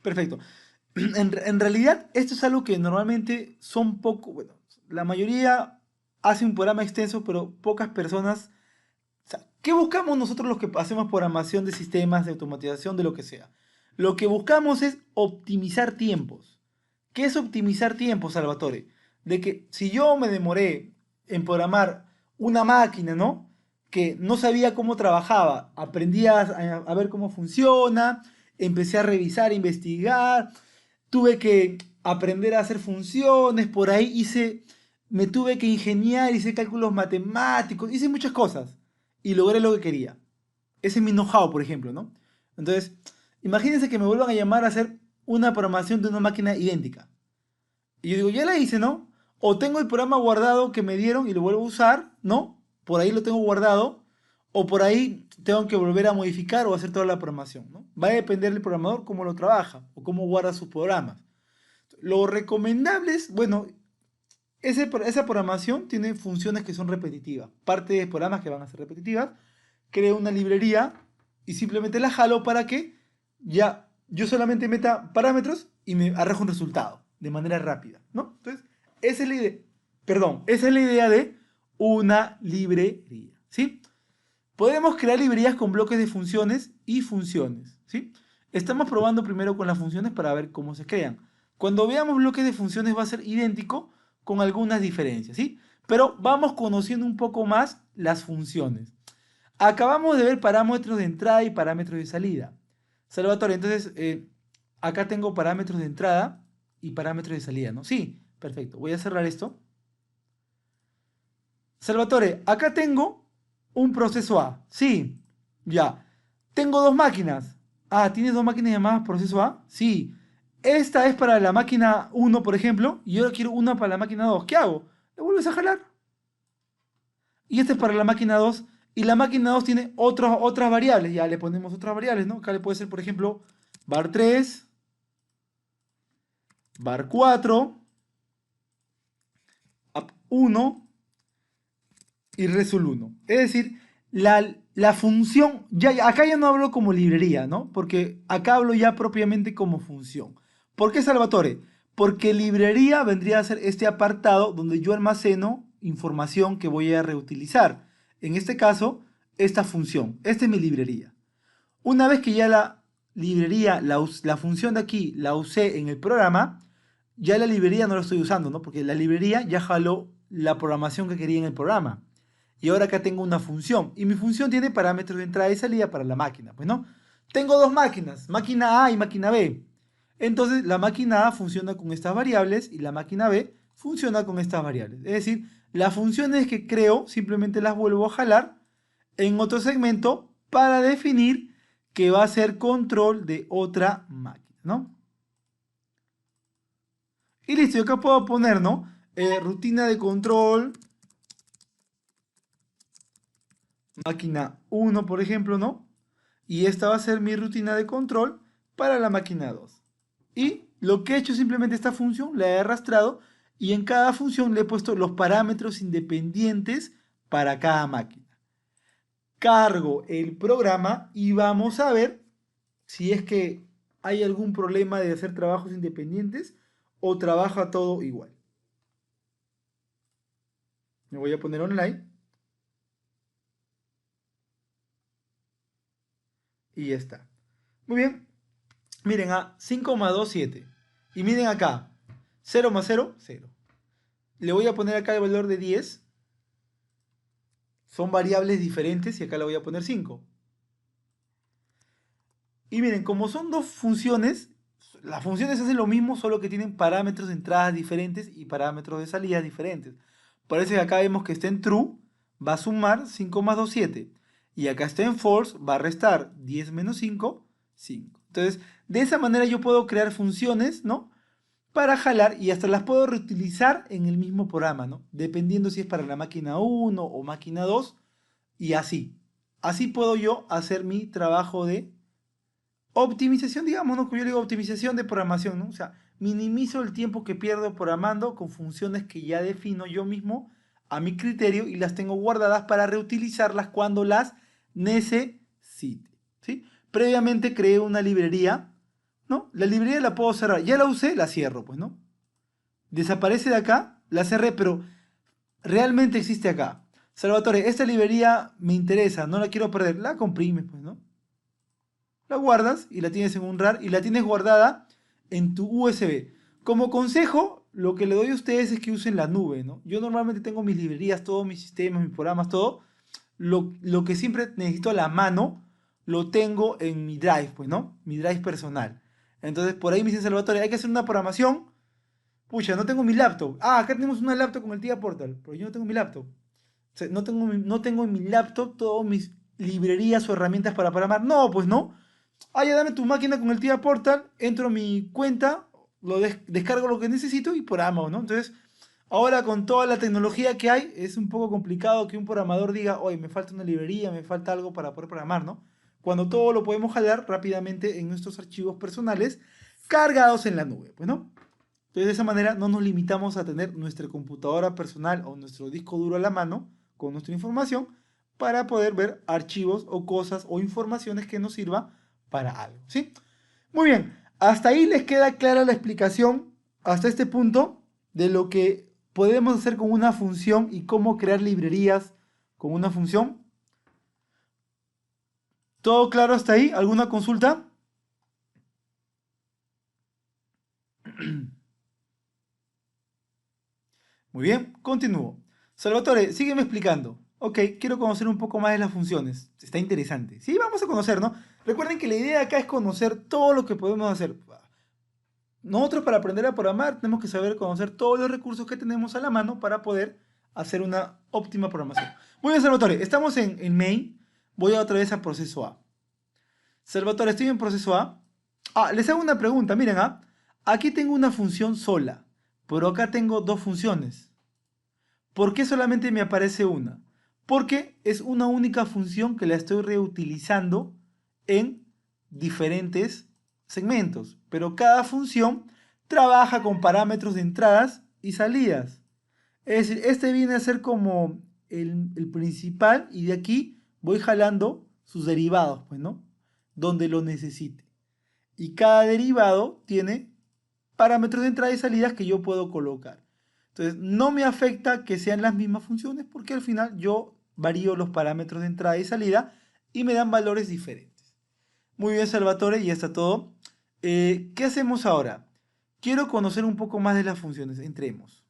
Perfecto. En realidad, esto es algo que normalmente son poco, bueno, la mayoría hace un programa extenso, pero pocas personas. O sea, ¿qué buscamos nosotros los que hacemos programación de sistemas, de automatización, de lo que sea? Lo que buscamos es optimizar tiempos. ¿Qué es optimizar tiempos, Salvatore? De que si yo me demoré en programar una máquina, ¿no? Que no sabía cómo trabajaba, aprendí a ver cómo funciona, empecé a revisar, investigar, tuve que aprender a hacer funciones, por ahí me tuve que ingeniar, hice cálculos matemáticos, hice muchas cosas y logré lo que quería. Ese es mi know-how, por ejemplo, ¿no? Entonces, imagínense que me vuelvan a llamar a hacer una programación de una máquina idéntica. Y yo digo, ya la hice, ¿no? O tengo el programa guardado que me dieron y lo vuelvo a usar, ¿no? Por ahí lo tengo guardado. O por ahí tengo que volver a modificar o hacer toda la programación, ¿no? Va a depender del programador cómo lo trabaja o cómo guarda sus programas. Lo recomendable es, bueno, esa programación tiene funciones que son repetitivas. Parte de programas que van a ser repetitivas. Creo una librería y simplemente la jalo para que ya yo solamente meta parámetros y me arroje un resultado de manera rápida, ¿no? Entonces, esa es la idea. Perdón, esa es la idea de una librería, ¿sí? Podemos crear librerías con bloques de funciones y funciones, ¿sí? Estamos probando primero con las funciones para ver cómo se crean. Cuando veamos bloques de funciones va a ser idéntico con algunas diferencias, ¿sí? Pero vamos conociendo un poco más las funciones. Acabamos de ver parámetros de entrada y parámetros de salida. Salvatore, entonces, acá tengo parámetros de entrada y parámetros de salida, ¿no? Sí, perfecto. Voy a cerrar esto. Salvatore, acá tengo un proceso A. Sí, ya. Tengo dos máquinas. Ah, ¿tienes dos máquinas llamadas proceso A? Sí. Esta es para la máquina 1, por ejemplo, y yo quiero una para la máquina 2. ¿Qué hago? Le vuelves a jalar. Y esta es para la máquina 2. Y la máquina 2 tiene otras variables. Ya le ponemos otras variables, ¿no? Acá le puede ser, por ejemplo, bar 3, bar 4, app 1 y Resul 1. Es decir, la función, acá ya no hablo como librería, ¿no? Porque acá hablo ya propiamente como función. ¿Por qué Salvatore? Porque librería vendría a ser este apartado donde yo almaceno información que voy a reutilizar. En este caso, esta función. Esta es mi librería. Una vez que ya la librería, la función de aquí, la usé en el programa, ya la librería no la estoy usando, ¿no? Porque la librería ya jaló la programación que quería en el programa. Y ahora acá tengo una función. Y mi función tiene parámetros de entrada y salida para la máquina. Pues no. Tengo dos máquinas, máquina A y máquina B. Entonces la máquina A funciona con estas variables y la máquina B funciona con estas variables. Es decir, las funciones que creo simplemente las vuelvo a jalar en otro segmento para definir que va a ser control de otra máquina, ¿no? Y listo, yo acá puedo poner, ¿no? Rutina de control, máquina 1, por ejemplo, ¿no? Y esta va a ser mi rutina de control para la máquina 2. Y lo que he hecho es simplemente esta función, la he arrastrado y en cada función le he puesto los parámetros independientes para cada máquina. Cargo el programa y vamos a ver si es que hay algún problema de hacer trabajos independientes o trabaja todo igual. Me voy a poner online y ya está. Muy bien. Miren a 5 más 2, 7. Y miren acá. 0 más 0, 0. Le voy a poner acá el valor de 10. Son variables diferentes y acá le voy a poner 5. Y miren, como son dos funciones, las funciones hacen lo mismo, solo que tienen parámetros de entradas diferentes y parámetros de salidas diferentes. Por eso que acá vemos que está en true, va a sumar 5 más 2, 7. Y acá está en false, va a restar 10 menos 5, 5. Entonces, de esa manera yo puedo crear funciones, ¿no? Para jalar y hasta las puedo reutilizar en el mismo programa, ¿no? Dependiendo si es para la máquina 1 o máquina 2 y así. Así puedo yo hacer mi trabajo de optimización, digamos, ¿no? Como yo le digo, optimización de programación, ¿no? O sea, minimizo el tiempo que pierdo programando con funciones que ya defino yo mismo a mi criterio y las tengo guardadas para reutilizarlas cuando las necesite, ¿sí? Previamente creé una librería, ¿no? La librería la puedo cerrar, ya la usé, la cierro, pues, ¿no? Desaparece de acá, la cerré, pero realmente existe acá. Salvatore, esta librería me interesa, no la quiero perder, la comprimes, pues, ¿no? La guardas y la tienes en un RAR y la tienes guardada en tu USB. Como consejo, lo que le doy a ustedes es que usen la nube, ¿no? Yo normalmente tengo mis librerías, todos mis sistemas, mis programas, todo. Lo que siempre necesito a la mano, lo tengo en mi drive, pues, ¿no? Mi drive personal. Entonces, por ahí me dice Salvatore, hay que hacer una programación. Pucha, no tengo mi laptop. Ah, acá tenemos una laptop con el TIA Portal, pero yo no tengo mi laptop. O sea, no tengo en mi laptop todas mis librerías o herramientas para programar. No, pues no. Ah, ya dame tu máquina con el TIA Portal, entro a mi cuenta, descargo lo que necesito y programo, ¿no? Entonces, ahora con toda la tecnología que hay, es un poco complicado que un programador diga, oye, me falta una librería, me falta algo para poder programar, ¿no? Cuando todo lo podemos jalar rápidamente en nuestros archivos personales cargados en la nube, pues, ¿no? Entonces, de esa manera no nos limitamos a tener nuestra computadora personal o nuestro disco duro a la mano con nuestra información para poder ver archivos o cosas o informaciones que nos sirva para algo, ¿sí? Muy bien, hasta ahí les queda clara la explicación, hasta este punto, de lo que podemos hacer con una función y cómo crear librerías con una función. ¿Todo claro hasta ahí? ¿Alguna consulta? Muy bien, continúo. Salvatore, sígueme explicando. Ok, quiero conocer un poco más de las funciones. Está interesante. Sí, vamos a conocer, ¿no? Recuerden que la idea acá es conocer todo lo que podemos hacer. Nosotros para aprender a programar tenemos que saber conocer todos los recursos que tenemos a la mano para poder hacer una óptima programación. Muy bien, Salvatore, estamos en main. Voy otra vez a proceso A. Salvatore, estoy en proceso A. Ah, les hago una pregunta, miren, ¿ah? Aquí tengo una función sola, pero acá tengo dos funciones. ¿Por qué solamente me aparece una? Porque es una única función que la estoy reutilizando en diferentes segmentos. Pero cada función trabaja con parámetros de entradas y salidas. Es decir, este viene a ser como el principal y de aquí voy jalando sus derivados, pues, ¿no? Donde lo necesite. Y cada derivado tiene parámetros de entrada y salidas que yo puedo colocar. Entonces, no me afecta que sean las mismas funciones porque al final yo varío los parámetros de entrada y salida y me dan valores diferentes. Muy bien, Salvatore, y ya está todo. ¿Qué hacemos ahora? Quiero conocer un poco más de las funciones. Entremos.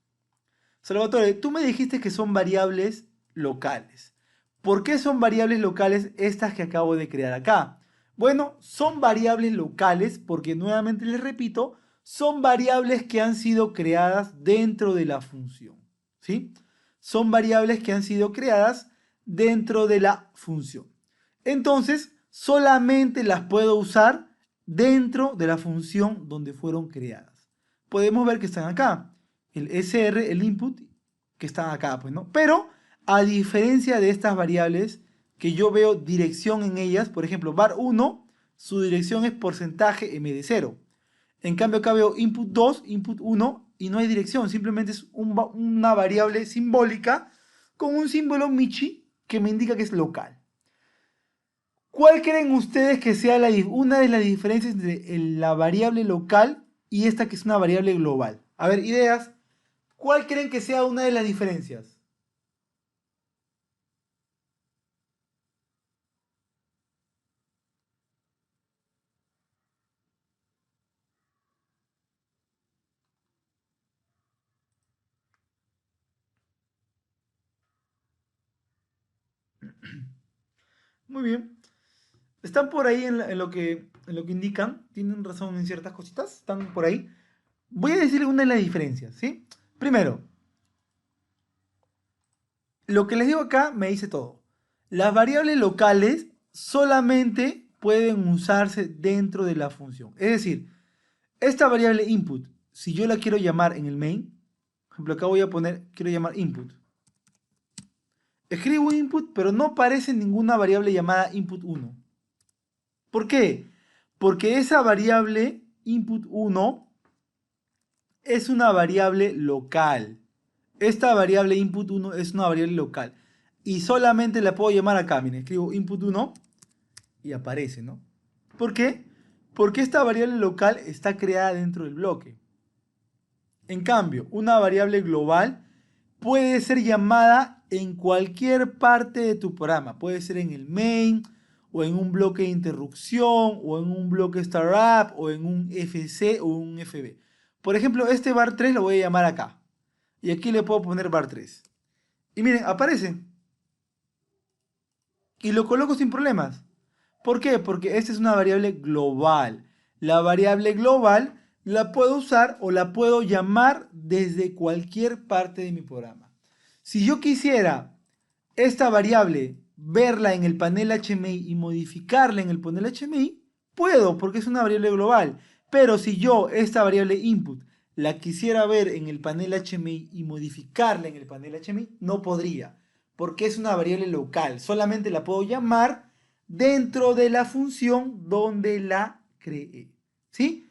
Salvatore, tú me dijiste que son variables locales. ¿Por qué son variables locales estas que acabo de crear acá? Bueno, son variables locales porque nuevamente les repito, son variables que han sido creadas dentro de la función. ¿Sí? Son variables que han sido creadas dentro de la función. Entonces, solamente las puedo usar dentro de la función donde fueron creadas. Podemos ver que están acá el SR, el input, que está acá, pues, ¿no? Pero, a diferencia de estas variables, que yo veo dirección en ellas, por ejemplo, var1, su dirección es porcentaje m de 0. En cambio, acá veo input 2, input 1, y no hay dirección, simplemente es una variable simbólica con un símbolo Michi que me indica que es local. ¿Cuál creen ustedes que sea una de las diferencias entre la variable local y esta que es una variable global? A ver, ideas. ¿Cuál creen que sea una de las diferencias? Muy bien. Están por ahí en lo que indican. Tienen razón en ciertas cositas. Están por ahí. Voy a decir una de las diferencias, ¿sí? Primero, lo que les digo acá me dice todo. Las variables locales solamente pueden usarse dentro de la función. Es decir, esta variable input, si yo la quiero llamar en el main, por ejemplo, acá voy a poner, quiero llamar input. Escribo input, pero no aparece ninguna variable llamada input1. ¿Por qué? Porque esa variable input1 es una variable local. Esta variable input1 es una variable local. Y solamente la puedo llamar acá. Miren, escribo input1 y aparece, ¿no? ¿Por qué? Porque esta variable local está creada dentro del bloque. En cambio, una variable global puede ser llamada en cualquier parte de tu programa. Puede ser en el main, o en un bloque de interrupción, o en un bloque startup, o en un FC o un FB. Por ejemplo, este bar3 lo voy a llamar acá. Y aquí le puedo poner bar3. Y miren, aparece. Y lo coloco sin problemas. ¿Por qué? Porque esta es una variable global. La variable global la puedo usar o la puedo llamar desde cualquier parte de mi programa. Si yo quisiera esta variable verla en el panel HMI y modificarla en el panel HMI, puedo porque es una variable global. Pero si yo esta variable input la quisiera ver en el panel HMI y modificarla en el panel HMI, no podría, porque es una variable local. Solamente la puedo llamar dentro de la función donde la creé. ¿Sí?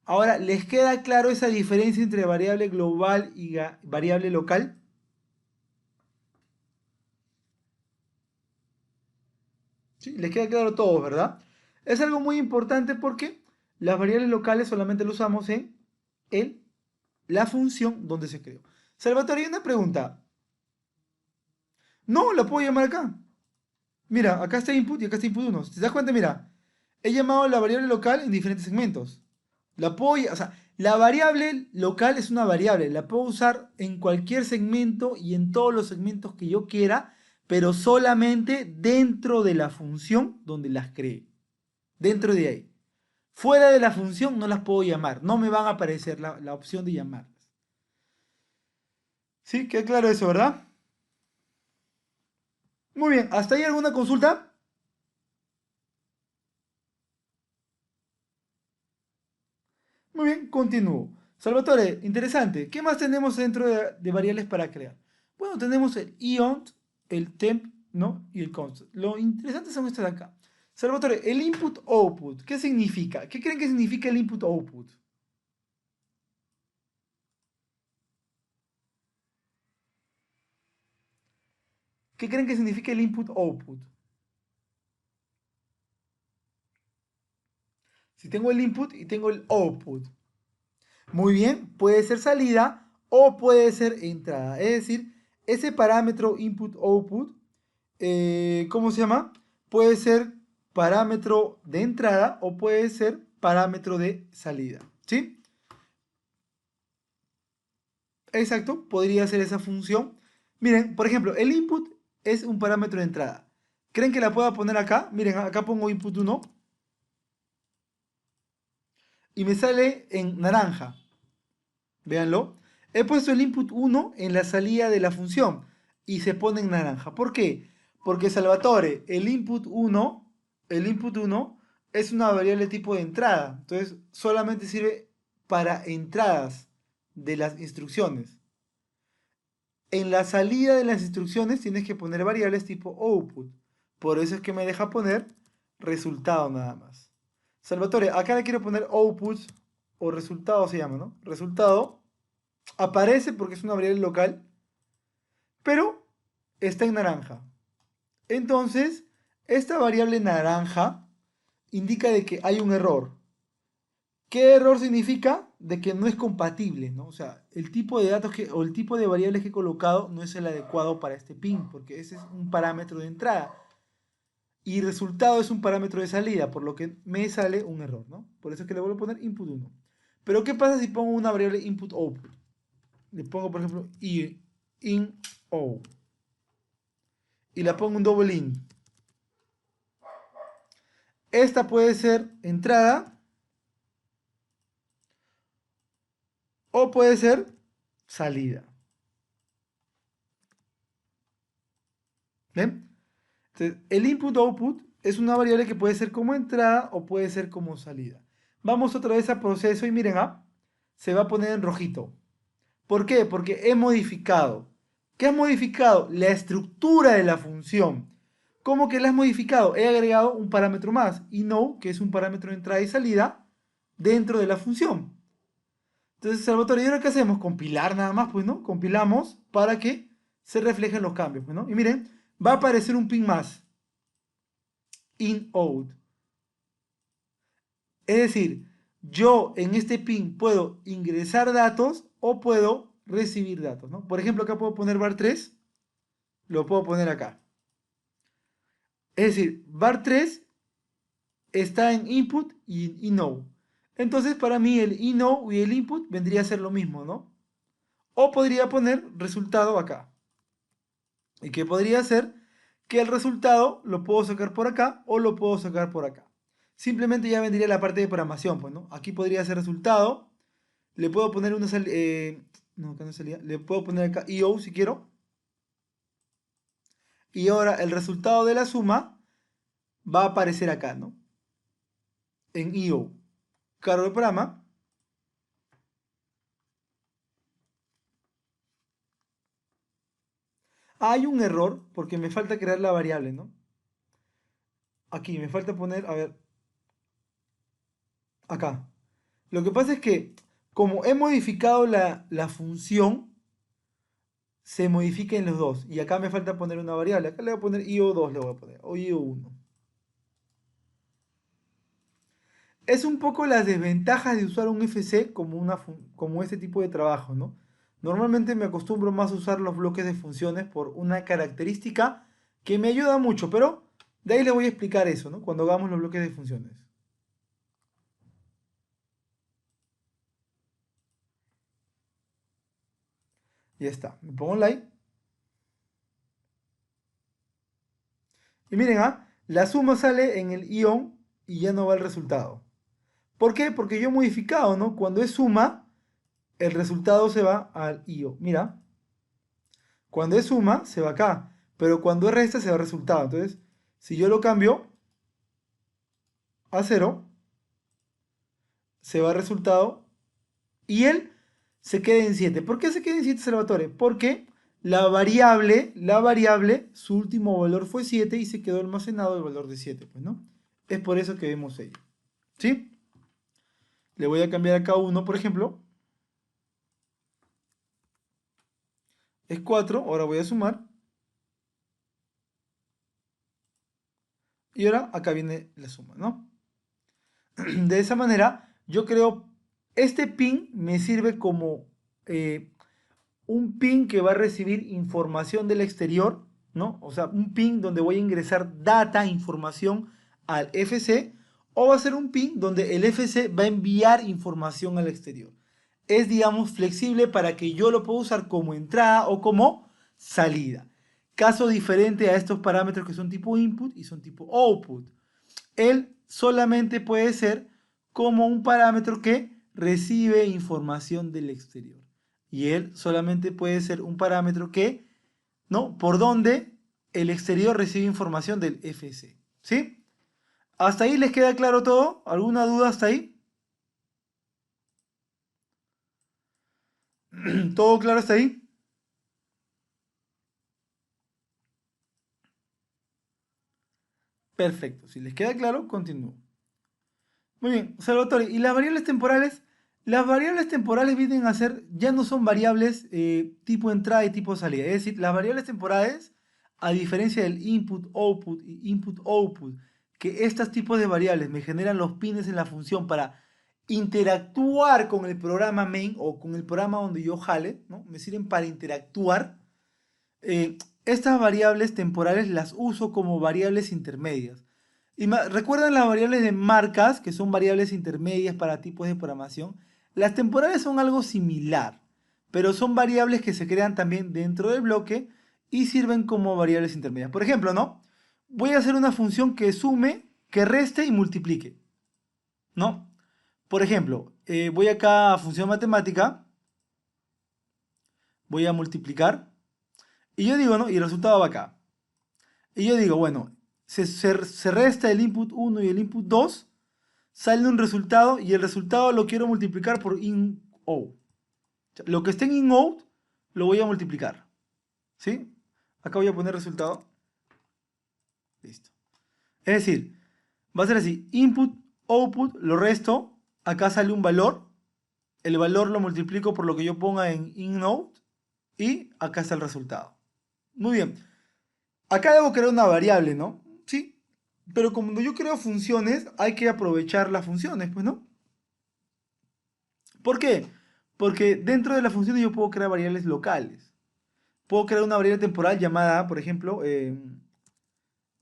Ahora, ¿les queda claro esa diferencia entre variable global y variable local? ¿Sí? Les queda claro todo, ¿verdad? Es algo muy importante porque las variables locales solamente lo usamos en la función donde se creó. Salvatore, hay una pregunta. No, la puedo llamar acá. Mira, acá está input y acá está input 1. ¿Te das cuenta? Mira, he llamado la variable local en diferentes segmentos. O sea, la variable local es una variable, la puedo usar en cualquier segmento y en todos los segmentos que yo quiera, pero solamente dentro de la función donde las creé. Dentro de ahí. Fuera de la función no las puedo llamar, no me van a aparecer la opción de llamarlas. ¿Sí? ¿Queda claro eso, verdad? Muy bien, ¿hasta ahí alguna consulta? Muy bien, continúo. Salvatore, interesante. ¿Qué más tenemos dentro de variables para crear? Bueno, tenemos el iont, el temp, ¿no? Y el constant. Lo interesante son estos de acá. Salvatore, el input-output, ¿qué significa? ¿Qué creen que significa el input-output? ¿Qué creen que significa el input-output? Si tengo el input y tengo el output. Muy bien, puede ser salida o puede ser entrada. Es decir, ese parámetro input-output, ¿cómo se llama? Puede ser parámetro de entrada o puede ser parámetro de salida. ¿Sí? Exacto, podría ser esa función. Miren, por ejemplo, el input es un parámetro de entrada. ¿Creen que la pueda poner acá? Miren, acá pongo input 1 y me sale en naranja. Véanlo. He puesto el input 1 en la salida de la función y se pone en naranja. ¿Por qué? Porque Salvatore, el input 1 es una variable tipo de entrada. Entonces, solamente sirve para entradas de las instrucciones. En la salida de las instrucciones tienes que poner variables tipo output. Por eso es que me deja poner resultado nada más. Salvatore, acá le quiero poner output o resultado se llama, ¿no? Resultado. Aparece porque es una variable local, pero está en naranja. Entonces, esta variable naranja indica de que hay un error. ¿Qué error significa? De que no es compatible, ¿no? O sea, el tipo de datos o el tipo de variables que he colocado no es el adecuado para este pin, porque ese es un parámetro de entrada. Y resultado es un parámetro de salida, por lo que me sale un error, ¿no? Por eso es que le vuelvo a poner input 1. Pero ¿qué pasa si pongo una variable input-output? Le pongo, por ejemplo, in o y la pongo un double in. Esta puede ser entrada o puede ser salida. ¿Ven? Entonces, el input-output es una variable que puede ser como entrada o puede ser como salida. Vamos otra vez a proceso y miren, se va a poner en rojito. ¿Por qué? Porque he modificado. ¿Qué ha modificado? La estructura de la función. ¿Cómo que la has modificado? He agregado un parámetro más, ino, que es un parámetro de entrada y salida, dentro de la función. Entonces, Salvatore, ¿y ahora qué hacemos? Compilar nada más, pues, ¿no? Compilamos para que se reflejen los cambios, pues, ¿no? Y miren, va a aparecer un pin más, in-out. Es decir, yo en este pin puedo ingresar datos o puedo recibir datos, ¿no? Por ejemplo, acá puedo poner var3, lo puedo poner acá. Es decir, var3 está en input y no. Entonces, para mí el ino y el input vendría a ser lo mismo, ¿no? O podría poner resultado acá. ¿Y qué podría ser? Que el resultado lo puedo sacar por acá o lo puedo sacar por acá. Simplemente ya vendría la parte de programación, pues, ¿no? Aquí podría ser resultado. Le puedo poner una salida. No, acá no salía. Le puedo poner acá io si quiero. Y ahora el resultado de la suma va a aparecer acá, ¿no? En io. Cargo el programa. Hay un error porque me falta crear la variable, ¿no? Aquí me falta poner, a ver, acá. Lo que pasa es que como he modificado la función, se modifica en los dos. Y acá me falta poner una variable. Acá le voy a poner io2, le voy a poner, o io1. Es un poco las desventajas de usar un FC como, como este tipo de trabajo, ¿no? Normalmente me acostumbro más a usar los bloques de funciones por una característica que me ayuda mucho, pero de ahí les voy a explicar eso, ¿no? Cuando hagamos los bloques de funciones. Ya está, me pongo un like. Y miren, la suma sale en el ion y ya no va el resultado. ¿Por qué? Porque yo he modificado, ¿no? Cuando es suma, el resultado se va al io. Mira, cuando es suma, se va acá. Pero cuando es resta, se va al resultado. Entonces, si yo lo cambio a 0, se va al resultado y él se queda en 7. ¿Por qué se queda en 7, Salvatore? Porque la variable, su último valor fue 7 y se quedó almacenado el valor de 7, pues, ¿no? Es por eso que vemos ello. ¿Sí? Le voy a cambiar acá 1, por ejemplo. Es 4, ahora voy a sumar. Y ahora acá viene la suma, ¿no? De esa manera, yo creo, este pin me sirve como un pin que va a recibir información del exterior, ¿no? O sea, un pin donde voy a ingresar data, información al FC, o va a ser un pin donde el FC va a enviar información al exterior. Es, digamos, flexible para que yo lo pueda usar como entrada o como salida. Caso diferente a estos parámetros que son tipo input y son tipo output. Él solamente puede ser como un parámetro que recibe información del exterior. Y él solamente puede ser un parámetro que, ¿no? Por donde el exterior recibe información del FC. ¿Sí? ¿Hasta ahí les queda claro todo? ¿Alguna duda hasta ahí? ¿Todo claro hasta ahí? Perfecto. Si les queda claro, continúo. Muy bien, Salvatore. ¿Y las variables temporales? Las variables temporales vienen a ser, ya no son variables tipo entrada y tipo salida. Es decir, las variables temporales, a diferencia del input-output y input-output, que estos tipos de variables me generan los pines en la función para interactuar con el programa main o con el programa donde yo jale, ¿no? Me sirven para interactuar. Estas variables temporales las uso como variables intermedias. Y ¿recuerdan las variables de marcas, que son variables intermedias para tipos de programación? Las temporales son algo similar, pero son variables que se crean también dentro del bloque y sirven como variables intermedias. Por ejemplo, ¿no? Voy a hacer una función que sume, que reste y multiplique, ¿no? Por ejemplo, voy acá a función matemática, voy a multiplicar, y yo digo, ¿no? Y el resultado va acá. Y yo digo, bueno, se resta el input 1 y el input 2, sale un resultado y el resultado lo quiero multiplicar por in-out. Lo que esté en in-out lo voy a multiplicar. ¿Sí? Acá voy a poner resultado. Listo. Es decir, va a ser así, input, output, lo resto, acá sale un valor, el valor lo multiplico por lo que yo ponga en inOut y acá está el resultado. Muy bien. Acá debo crear una variable, ¿no? Sí. Pero cuando yo creo funciones, hay que aprovechar las funciones, pues, ¿no? ¿Por qué? Porque dentro de las funciones yo puedo crear variables locales. Puedo crear una variable temporal llamada, por ejemplo,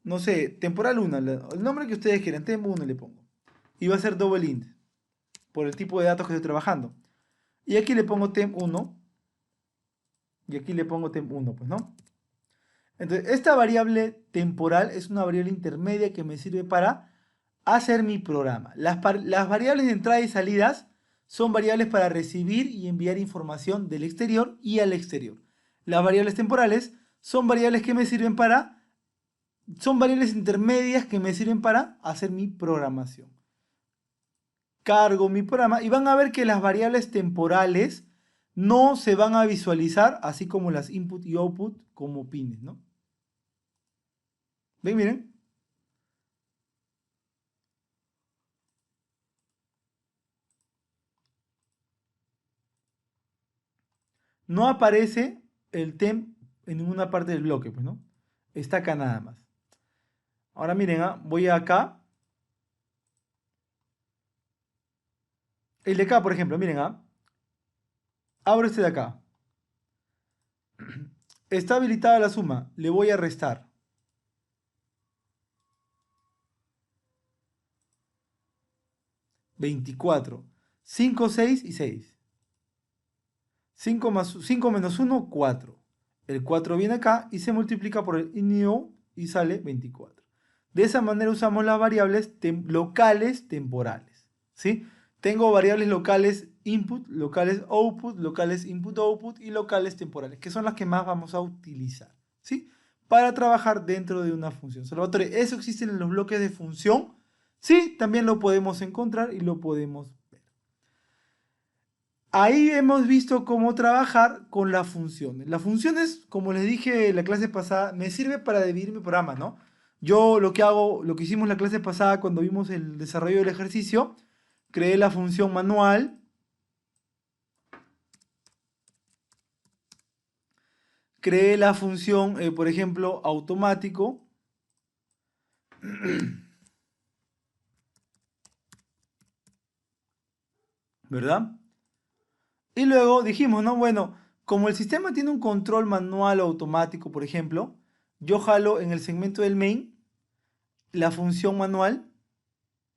no sé, temporal 1, el nombre que ustedes quieran, temp1 le pongo. Y va a ser double int, por el tipo de datos que estoy trabajando. Y aquí le pongo temp1, y aquí le pongo temp1, pues, ¿no? Entonces, esta variable temporal es una variable intermedia que me sirve para hacer mi programa. Las variables de entrada y salidas son variables para recibir y enviar información del exterior y al exterior. Las variables temporales son variables que me sirven para, son variables intermedias que me sirven para hacer mi programación. Cargo mi programa y van a ver que las variables temporales no se van a visualizar así como las input y output como pines, ¿no? ¿Ven? Miren. No aparece el temp en ninguna parte del bloque, pues, ¿no? Está acá nada más. Ahora miren, voy acá. El de acá, por ejemplo, miren, abro este de acá. Está habilitada la suma. Le voy a restar. 24. 5, 6 y 6. 5 menos 1, 4. El 4 viene acá y se multiplica por el inio y sale 24. De esa manera usamos las variables locales temporales. ¿Sí? Tengo variables locales input, locales output, locales input output y locales temporales, que son las que más vamos a utilizar. ¿Sí? Para trabajar dentro de una función. Salvatore, ¿eso existe en los bloques de función? Sí, también lo podemos encontrar y lo podemos ver. Ahí hemos visto cómo trabajar con las funciones. Las funciones, como les dije en la clase pasada, me sirve para dividir mi programa, ¿no? Yo lo que hago, lo que hicimos la clase pasada cuando vimos el desarrollo del ejercicio, creé la función manual, creé la función, por ejemplo, automático, ¿verdad? Y luego dijimos, ¿no? Bueno, como el sistema tiene un control manual o automático, por ejemplo, yo jalo en el segmento del main la función manual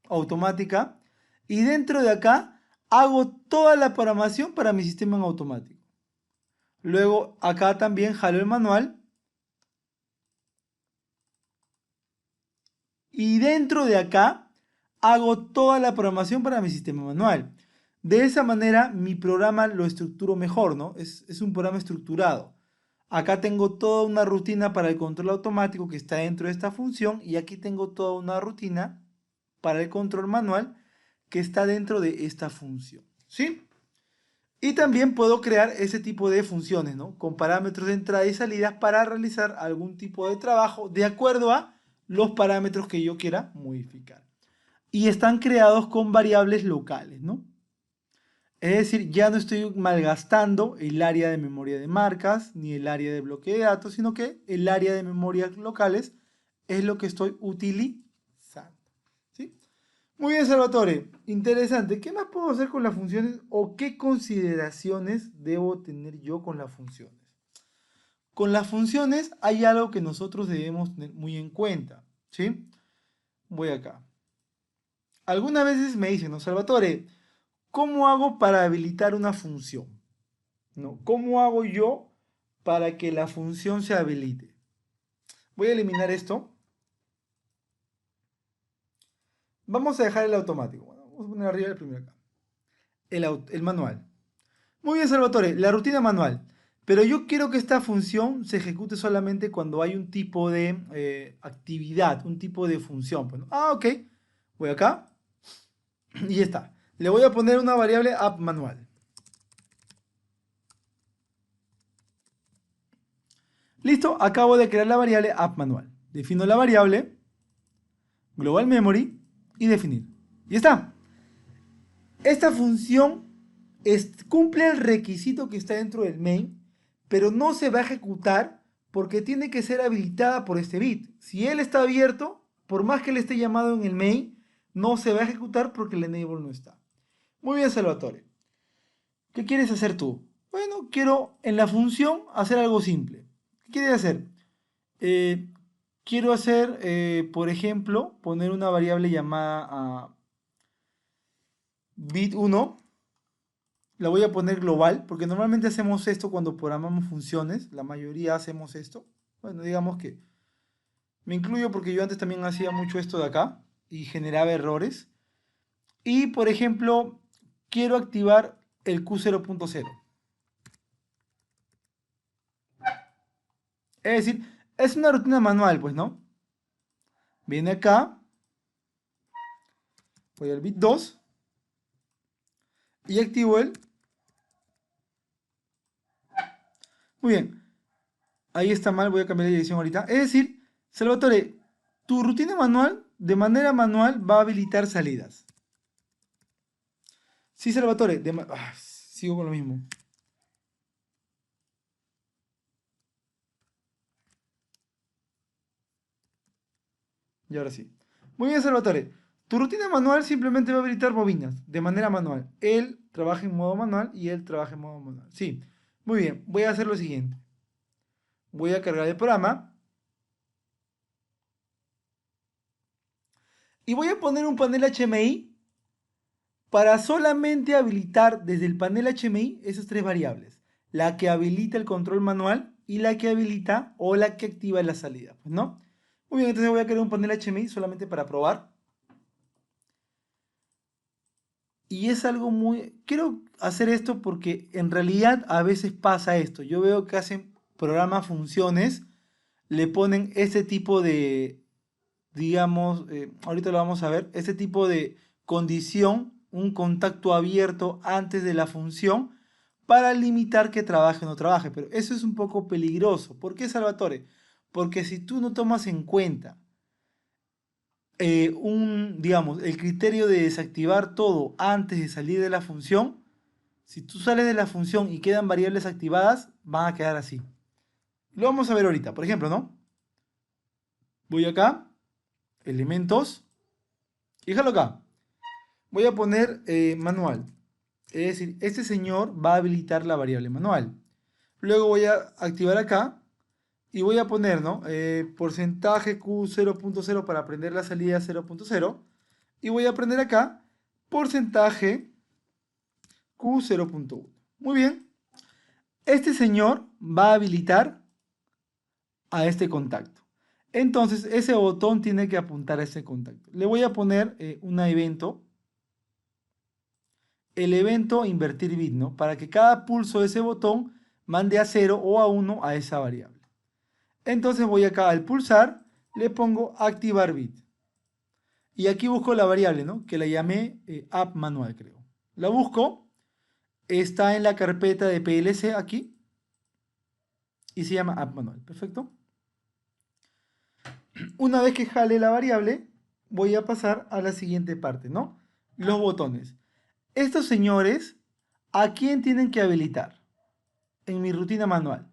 automática y dentro de acá hago toda la programación para mi sistema en automático. Luego acá también jalo el manual y dentro de acá hago toda la programación para mi sistema manual. De esa manera mi programa lo estructuro mejor, ¿no? Es un programa estructurado. Acá tengo toda una rutina para el control automático que está dentro de esta función y aquí tengo toda una rutina para el control manual que está dentro de esta función, ¿sí? Y también puedo crear ese tipo de funciones, ¿no? Con parámetros de entrada y salida para realizar algún tipo de trabajo de acuerdo a los parámetros que yo quiera modificar. Y están creados con variables locales, ¿no? Es decir, ya no estoy malgastando el área de memoria de marcas ni el área de bloque de datos, sino que el área de memorias locales es lo que estoy utilizando, ¿sí? Muy bien, Salvatore. Interesante. ¿Qué más puedo hacer con las funciones o qué consideraciones debo tener yo con las funciones? Con las funciones hay algo que nosotros debemos tener muy en cuenta, ¿sí? Voy acá. Algunas veces me dicen, ¿no, Salvatore? ¿Cómo hago para habilitar una función? ¿No? ¿Cómo hago yo para que la función se habilite? Voy a eliminar esto. Vamos a dejar el automático. Bueno, vamos a poner arriba el primero acá. El manual. Muy bien, Salvatore, la rutina manual. Pero yo quiero que esta función se ejecute solamente cuando hay un tipo de actividad, un tipo de función. Pues, ¿no? Ok. Voy acá y ya está. Le voy a poner una variable app manual. Listo, acabo de crear la variable app manual. Defino la variable global memory y definir. Y está. Esta función cumple el requisito que está dentro del main, pero no se va a ejecutar porque tiene que ser habilitada por este bit. Si él está abierto, por más que le esté llamado en el main, no se va a ejecutar porque el enable no está. Muy bien, Salvatore. ¿Qué quieres hacer tú? Bueno, quiero en la función hacer algo simple. ¿Qué quieres hacer? Eh, quiero hacer, por ejemplo, poner una variable llamada a bit1. La voy a poner global, porque normalmente hacemos esto cuando programamos funciones. La mayoría hacemos esto. Bueno, digamos que me incluyo porque yo antes también hacía mucho esto de acá y generaba errores. Y, por ejemplo, quiero activar el Q0.0. Es decir, es una rutina manual, pues, ¿no? Viene acá, voy al bit 2 y activo el. Muy bien, ahí está mal, voy a cambiar la dirección ahorita. Es decir, Salvatore, tu rutina manual, de manera manual, va a habilitar salidas. Sí, Salvatore, sigo con lo mismo. Y ahora sí. Muy bien, Salvatore. Tu rutina manual simplemente va a habilitar bobinas de manera manual. Él trabaja en modo manual y él trabaja en modo manual. Sí. Muy bien, voy a hacer lo siguiente. Voy a cargar el programa. Y voy a poner un panel HMI para solamente habilitar desde el panel HMI esas tres variables. La que habilita el control manual y la que habilita o la que activa la salida. Pues, ¿no? Muy bien, entonces voy a crear un panel HMI solamente para probar. Y es algo muy. Quiero hacer esto porque en realidad a veces pasa esto. Yo veo que hacen programas, funciones, le ponen este tipo de, digamos, ahorita lo vamos a ver, este tipo de condición, un contacto abierto antes de la función para limitar que trabaje o no trabaje. Pero eso es un poco peligroso. ¿Por qué, Salvatore? Porque si tú no tomas en cuenta digamos, el criterio de desactivar todo antes de salir de la función, si tú sales de la función y quedan variables activadas, van a quedar así. Lo vamos a ver ahorita, por ejemplo, ¿no? Voy acá, elementos, y déjalo acá. Voy a poner manual. Es decir, este señor va a habilitar la variable manual. Luego voy a activar acá y voy a poner, ¿no? Porcentaje Q0.0 para prender la salida 0.0. Y voy a prender acá porcentaje Q0.1. Muy bien. Este señor va a habilitar a este contacto. Entonces, ese botón tiene que apuntar a ese contacto. Le voy a poner un evento. El evento invertir bit, ¿no? Para que cada pulso de ese botón mande a 0 o a 1 a esa variable. Entonces voy acá al pulsar, le pongo activar bit. Y aquí busco la variable, ¿no? Que la llamé app manual, creo. La busco, está en la carpeta de PLC aquí y se llama app manual. Perfecto. Una vez que jale la variable, voy a pasar a la siguiente parte, ¿no? Los botones. Estos señores, ¿a quién tienen que habilitar? En mi rutina manual.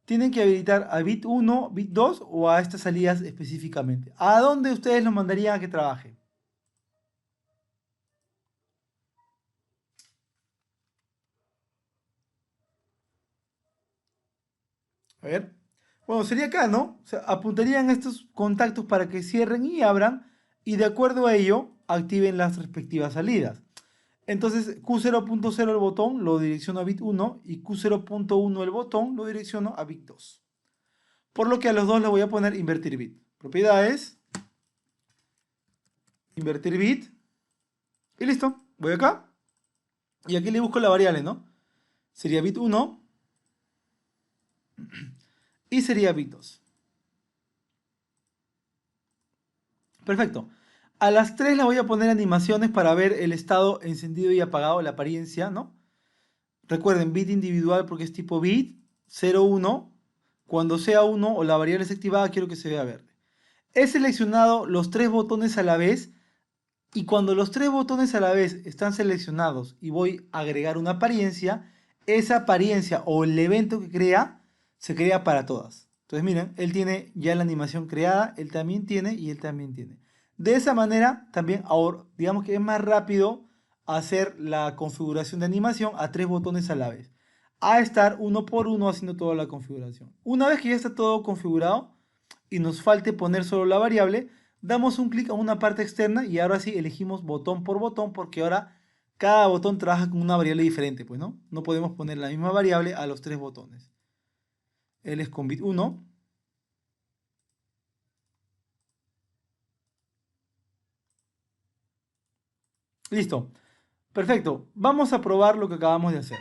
Tienen que habilitar a bit 1, bit 2 o a estas salidas específicamente. ¿A dónde ustedes lo mandarían a que trabaje? A ver. Bueno, sería acá, ¿no? O sea, apuntarían estos contactos para que cierren y abran y de acuerdo a ello activen las respectivas salidas. Entonces Q0.0 el botón lo direcciono a bit 1 y Q0.1 el botón lo direcciono a bit 2. Por lo que a los dos le voy a poner invertir bit. Propiedades, invertir bit y listo. Voy acá y aquí le busco la variable, ¿no? Sería bit 1 y sería bit 2. Perfecto. A las 3 le voy a poner animaciones para ver el estado encendido y apagado, la apariencia, ¿no? Recuerden, bit individual porque es tipo bit, 0, 1. Cuando sea 1 o la variable es activada, quiero que se vea verde. he seleccionado los tres botones a la vez y cuando los tres botones a la vez están seleccionados y voy a agregar una apariencia, esa apariencia o el evento que crea se crea para todas. Entonces miren, él tiene ya la animación creada, él también tiene y él también tiene. De esa manera también ahora digamos que es más rápido hacer la configuración de animación a tres botones a la vez. A estar uno por uno haciendo toda la configuración. Una vez que ya está todo configurado y nos falte poner solo la variable, damos un clic a una parte externa y ahora sí elegimos botón por botón porque ahora cada botón trabaja con una variable diferente, pues no. No podemos poner la misma variable a los tres botones. Él es con bit 1. Listo. Perfecto. Vamos a probar lo que acabamos de hacer.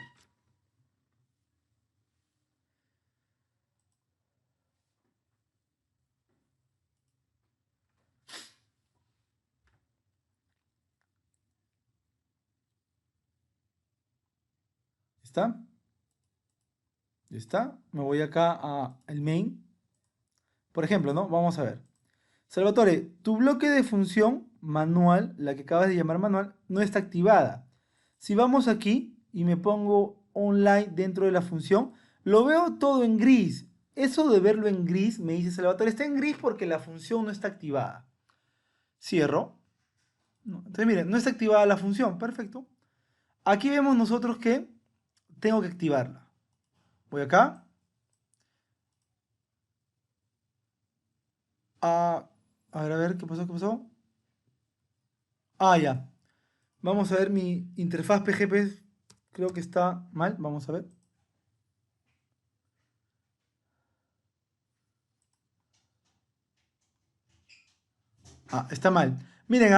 ¿Está? ¿Ya está? Me voy acá a el main. Por ejemplo, ¿no? Vamos a ver. Salvatore, tu bloque de función manual, la que acabas de llamar manual, no está activada. Si vamos aquí y me pongo online dentro de la función, lo veo todo en gris. Eso de verlo en gris, me dice Salvatore, está en gris porque la función no está activada. Cierro. Entonces, miren, no está activada la función. Perfecto. Aquí vemos nosotros que tengo que activarla. Voy acá. A ver, ¿qué pasó? ¿Qué pasó? Ah, ya. Vamos a ver mi interfaz PGP. Creo que está mal. Vamos a ver. Ah, está mal. Miren,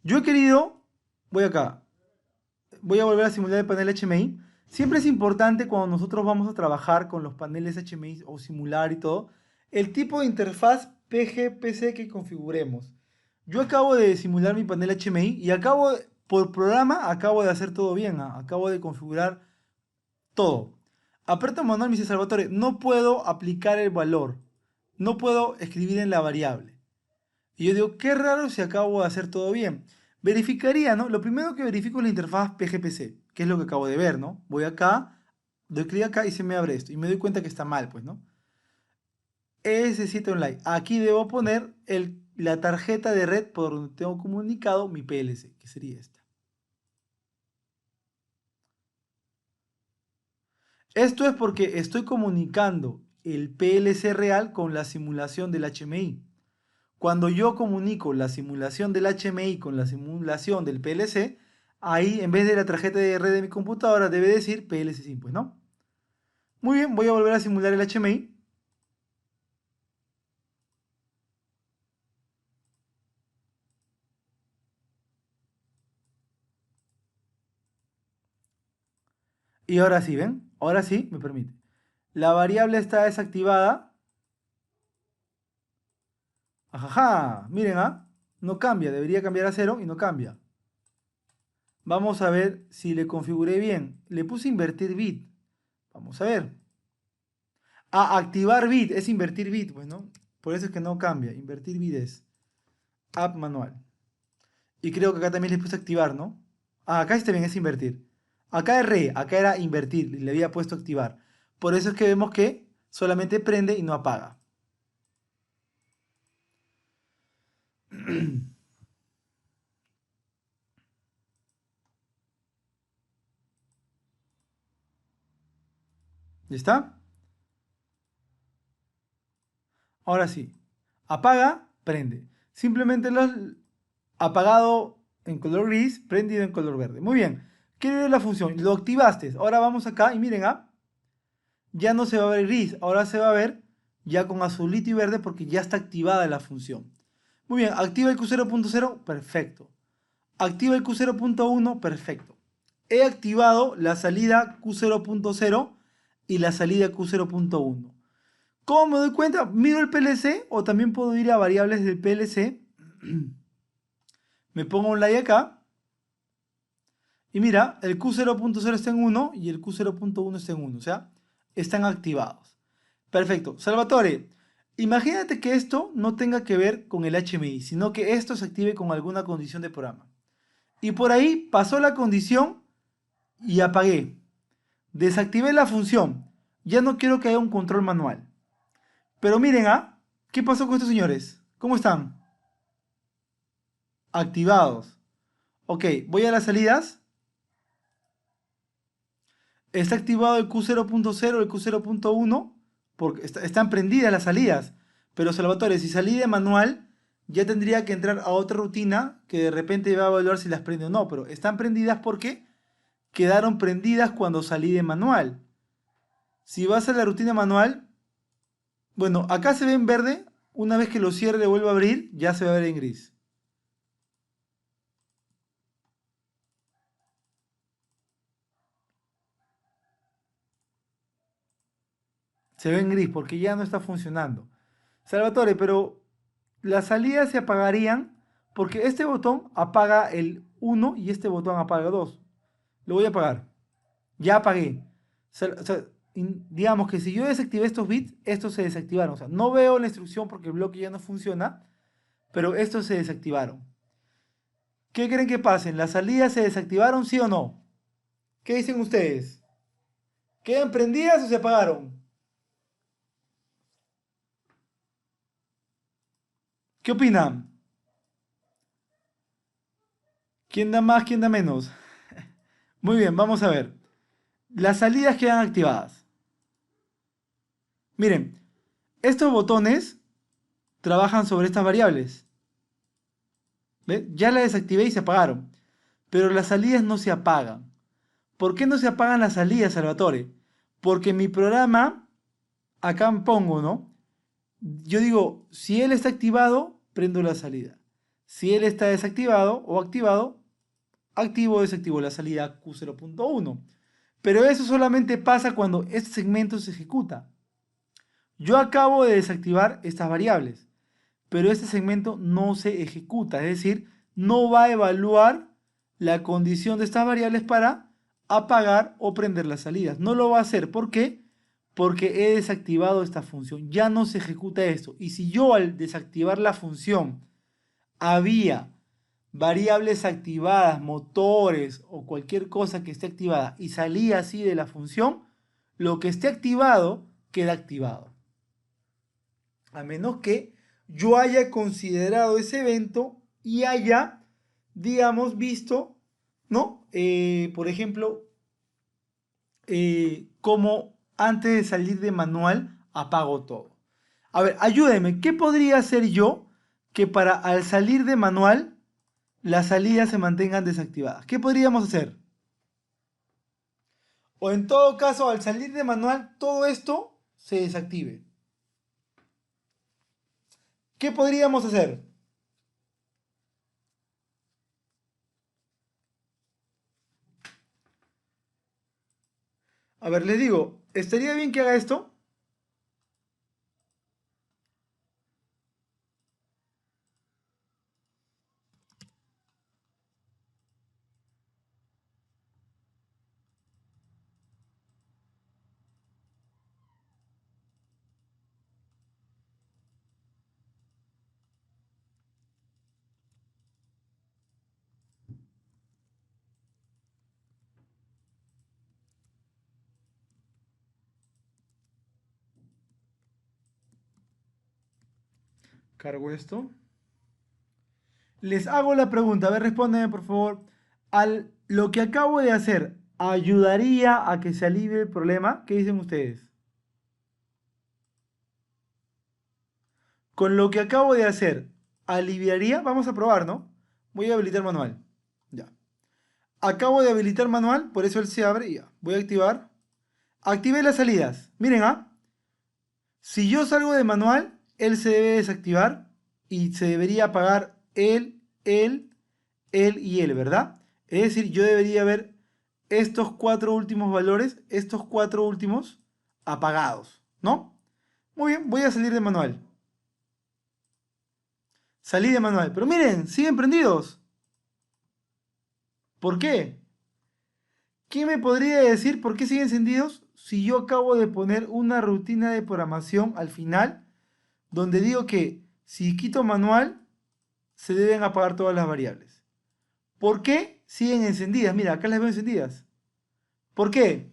yo he querido, voy acá, voy a volver a simular el panel HMI. Siempre es importante cuando nosotros vamos a trabajar con los paneles HMI o simular y todo, el tipo de interfaz PGPC que configuremos. Yo acabo de simular mi panel HMI y por programa, acabo de hacer todo bien. Acabo de configurar todo. Aprieto manual, me dice Salvatore, no puedo aplicar el valor. No puedo escribir en la variable. Y yo digo, qué raro si acabo de hacer todo bien. Verificaría, ¿no? Lo primero que verifico es la interfaz PGPC, que es lo que acabo de ver, ¿no? Voy acá, doy clic acá y se me abre esto. Y me doy cuenta que está mal, pues, ¿no? ES7 Online. Aquí debo poner la tarjeta de red por donde tengo comunicado mi PLC, que sería esta. Esto es porque estoy comunicando el PLC real con la simulación del HMI. Cuando yo comunico la simulación del HMI con la simulación del PLC, ahí en vez de la tarjeta de red de mi computadora debe decir PLC sin, pues, ¿no? Muy bien, voy a volver a simular el HMI. Y ahora sí, ¿ven? Ahora sí me permite. La variable está desactivada. Ajaja, miren, no cambia, debería cambiar a 0 y no cambia. Vamos a ver si le configuré bien. Le puse invertir bit. Vamos a ver. Activar bit es invertir bit, pues, ¿no? Por eso es que no cambia. Invertir bit es app manual. Y creo que acá también le puse activar, ¿no? Acá está bien, es invertir. Acá es acá era invertir, y le había puesto activar. Por eso es que vemos que solamente prende y no apaga. ¿Ya está? Ahora sí. Apaga, prende. Simplemente lo has apagado en color gris, prendido en color verde. Muy bien. ¿Qué es la función? Lo activaste. Ahora vamos acá y miren, ya no se va a ver gris. Ahora se va a ver ya con azulito y verde porque ya está activada la función. Muy bien, activa el Q0.0, perfecto. Activa el Q0.1, perfecto. He activado la salida Q0.0 y la salida Q0.1. ¿Cómo me doy cuenta? Miro el PLC o también puedo ir a variables del PLC. Me pongo un like acá. Y mira, el Q0.0 está en 1 y el Q0.1 está en 1. O sea, están activados. Perfecto. Salvatore, Imagínate que esto no tenga que ver con el HMI, sino que esto se active con alguna condición de programa. Y por ahí pasó la condición y apagué. Desactivé la función. Ya no quiero que haya un control manual. Pero miren, ¿ah? ¿Qué pasó con estos señores? ¿Cómo están? Activados. Ok, voy a las salidas. Está activado el Q0.0, el Q0.1, porque están prendidas las salidas. Pero Salvatore, si salí de manual, ya tendría que entrar a otra rutina que de repente va a evaluar si las prende o no. Pero están prendidas porque quedaron prendidas cuando salí de manual. Si vas a la rutina manual, bueno, acá se ve en verde. Una vez que lo cierre y le vuelvo a abrir, ya se va a ver en gris. Se ve en gris porque ya no está funcionando. Salvatore, pero las salidas se apagarían porque este botón apaga el uno y este botón apaga el 2. Lo voy a apagar. Ya apagué. O sea, digamos que si yo desactivé estos bits, estos se desactivaron. O sea, no veo la instrucción porque el bloque ya no funciona, pero estos se desactivaron. ¿Qué creen que pasen? ¿Las salidas se desactivaron, sí o no? ¿Qué dicen ustedes? ¿Quedan prendidas o se apagaron? ¿Qué opinan? ¿Quién da más, quién da menos? Muy bien, vamos a ver. Las salidas quedan activadas. Miren, estos botones trabajan sobre estas variables. ¿Ven? Ya las desactivé y se apagaron. Pero las salidas no se apagan. ¿Por qué no se apagan las salidas, Salvatore? Porque mi programa, acá pongo, ¿no? Yo digo, si él está activado, prendo la salida. Si él está desactivado o activado, activo o desactivo la salida Q0.1. Pero eso solamente pasa cuando este segmento se ejecuta. Yo acabo de desactivar estas variables, pero este segmento no se ejecuta, es decir, no va a evaluar la condición de estas variables para apagar o prender las salidas. No lo va a hacer. ¿Por qué? Porque he desactivado esta función. Ya no se ejecuta esto. Y si yo al desactivar la función había variables activadas, motores o cualquier cosa que esté activada y salía así de la función, lo que esté activado queda activado. A menos que yo haya considerado ese evento y haya, digamos, visto, ¿no? Por ejemplo, como antes de salir de manual apago todo. A ver, ayúdeme, ¿qué podría hacer yo que para al salir de manual las salidas se mantengan desactivadas? ¿Qué podríamos hacer? O en todo caso, al salir de manual, todo esto se desactive. ¿Qué podríamos hacer? A ver, les digo, ¿estaría bien que haga esto? Cargo esto. Les hago la pregunta, a ver, respóndanme por favor. Lo que acabo de hacer, ¿ayudaría a que se alivie el problema? ¿Qué dicen ustedes? Con lo que acabo de hacer, ¿aliviaría? Vamos a probar, ¿no? Voy a habilitar manual. Ya. Acabo de habilitar manual, por eso él se abre y ya. Voy a activar. Activé las salidas. Miren, ¿ah? Si yo salgo de manual, él se debe desactivar y se debería apagar él y él, ¿verdad? Es decir, yo debería ver estos cuatro últimos valores, estos cuatro últimos apagados, ¿no? Muy bien, voy a salir de manual. Salí de manual, pero miren, siguen prendidos. ¿Por qué? ¿Quién me podría decir por qué siguen encendidos si yo acabo de poner una rutina de programación al final donde digo que si quito manual, se deben apagar todas las variables. ¿Por qué siguen encendidas? Mira, acá las veo encendidas. ¿Por qué?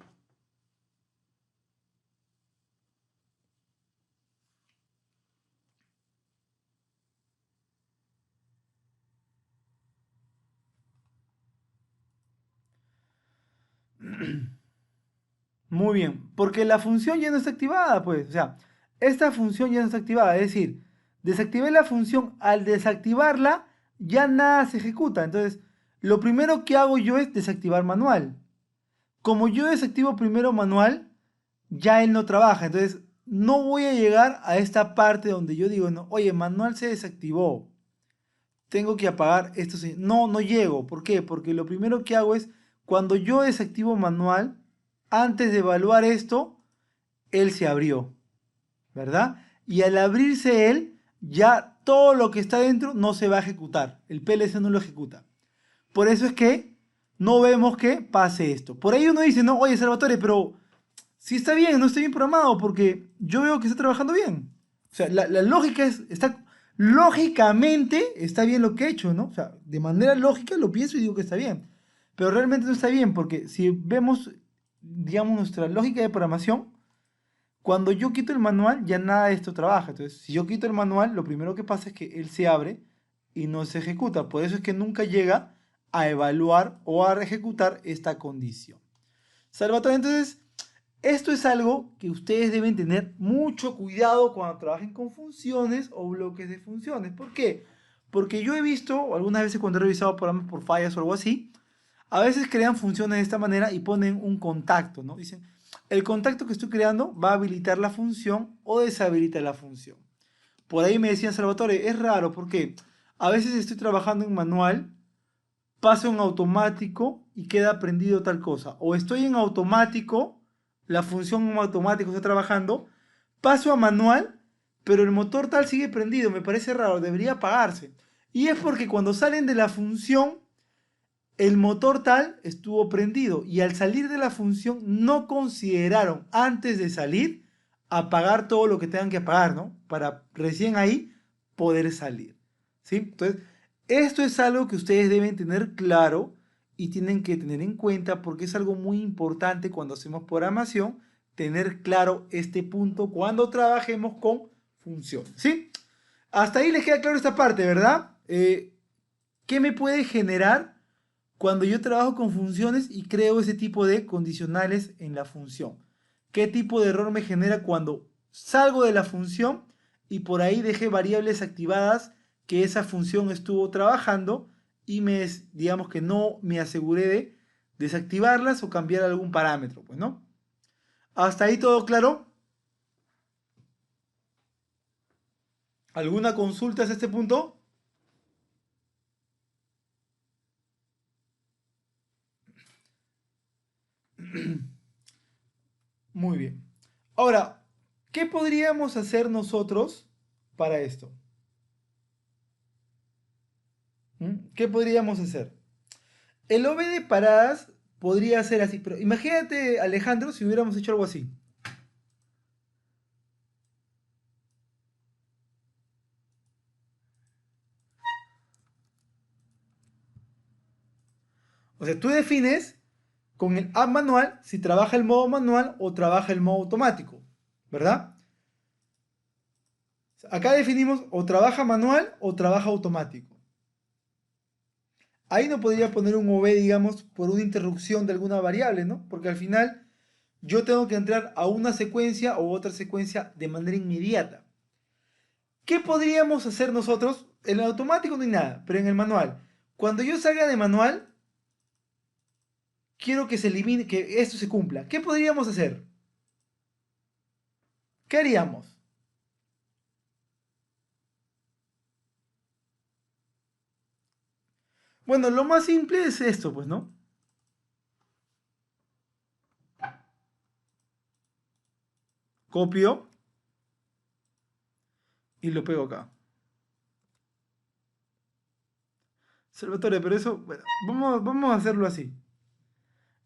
Muy bien, porque la función ya no está activada, pues. O sea, esta función ya no está activada. Es decir, desactivé la función. Al desactivarla, ya nada se ejecuta. Entonces, lo primero que hago yo es desactivar manual. Como yo desactivo primero manual, ya él no trabaja. Entonces, no voy a llegar a esta parte donde yo digo, no, oye, manual se desactivó. Tengo que apagar esto. No, no llego. ¿Por qué? Porque lo primero que hago es, cuando yo desactivo manual, antes de evaluar esto, él se abrió, ¿verdad? Y al abrirse él, ya todo lo que está dentro no se va a ejecutar. El PLC no lo ejecuta. Por eso es que no vemos que pase esto. Por ahí uno dice, no, oye, Salvatore, pero si está bien, no está bien programado, porque yo veo que está trabajando bien. O sea, la lógica lógicamente está bien lo que he hecho, ¿no? O sea, de manera lógica lo pienso y digo que está bien. Pero realmente no está bien, porque si vemos, digamos, nuestra lógica de programación, cuando yo quito el manual, ya nada de esto trabaja. Entonces, si yo quito el manual, lo primero que pasa es que él se abre y no se ejecuta. Por eso es que nunca llega a evaluar o a ejecutar esta condición. Salvatore, entonces, esto es algo que ustedes deben tener mucho cuidado cuando trabajen con funciones o bloques de funciones. ¿Por qué? Porque yo he visto, algunas veces cuando he revisado programas por fallas o algo así, a veces crean funciones de esta manera y ponen un contacto, ¿no? Dicen, el contacto que estoy creando va a habilitar la función o deshabilita la función. Por ahí me decían, Salvatore, es raro porque a veces estoy trabajando en manual, paso en automático y queda prendido tal cosa. O estoy en automático, la función en automático está trabajando, paso a manual, pero el motor tal sigue prendido. Me parece raro, debería apagarse. Y es porque cuando salen de la función, el motor tal estuvo prendido y al salir de la función no consideraron antes de salir apagar todo lo que tengan que apagar, ¿no? Para recién ahí poder salir, ¿sí? Entonces, esto es algo que ustedes deben tener claro y tienen que tener en cuenta porque es algo muy importante cuando hacemos programación, tener claro este punto cuando trabajemos con funciones, ¿sí? Hasta ahí les queda claro esta parte, ¿verdad? ¿Qué me puede generar cuando yo trabajo con funciones y creo ese tipo de condicionales en la función? ¿Qué tipo de error me genera cuando salgo de la función y por ahí dejé variables activadas que esa función estuvo trabajando y digamos que no me aseguré de desactivarlas o cambiar algún parámetro, pues, ¿no? ¿Hasta ahí todo claro? ¿Alguna consulta a este punto? Muy bien. Ahora, ¿qué podríamos hacer nosotros para esto? ¿Qué podríamos hacer? El OV de paradas podría ser así, pero imagínate, Alejandro, si hubiéramos hecho algo así. O sea, tú defines con el app manual si trabaja el modo manual o trabaja el modo automático, ¿verdad? Acá definimos o trabaja manual o trabaja automático. Ahí no podría poner un OV, digamos, por una interrupción de alguna variable, ¿no? Porque al final yo tengo que entrar a una secuencia o otra secuencia de manera inmediata. ¿Qué podríamos hacer nosotros? En el automático no hay nada, pero en el manual. Cuando yo salga de manual, quiero que se elimine, que esto se cumpla. ¿Qué podríamos hacer? ¿Qué haríamos? Bueno, lo más simple es esto, pues, ¿no? Copio y lo pego acá. Salvatore, pero eso, bueno, vamos a hacerlo así.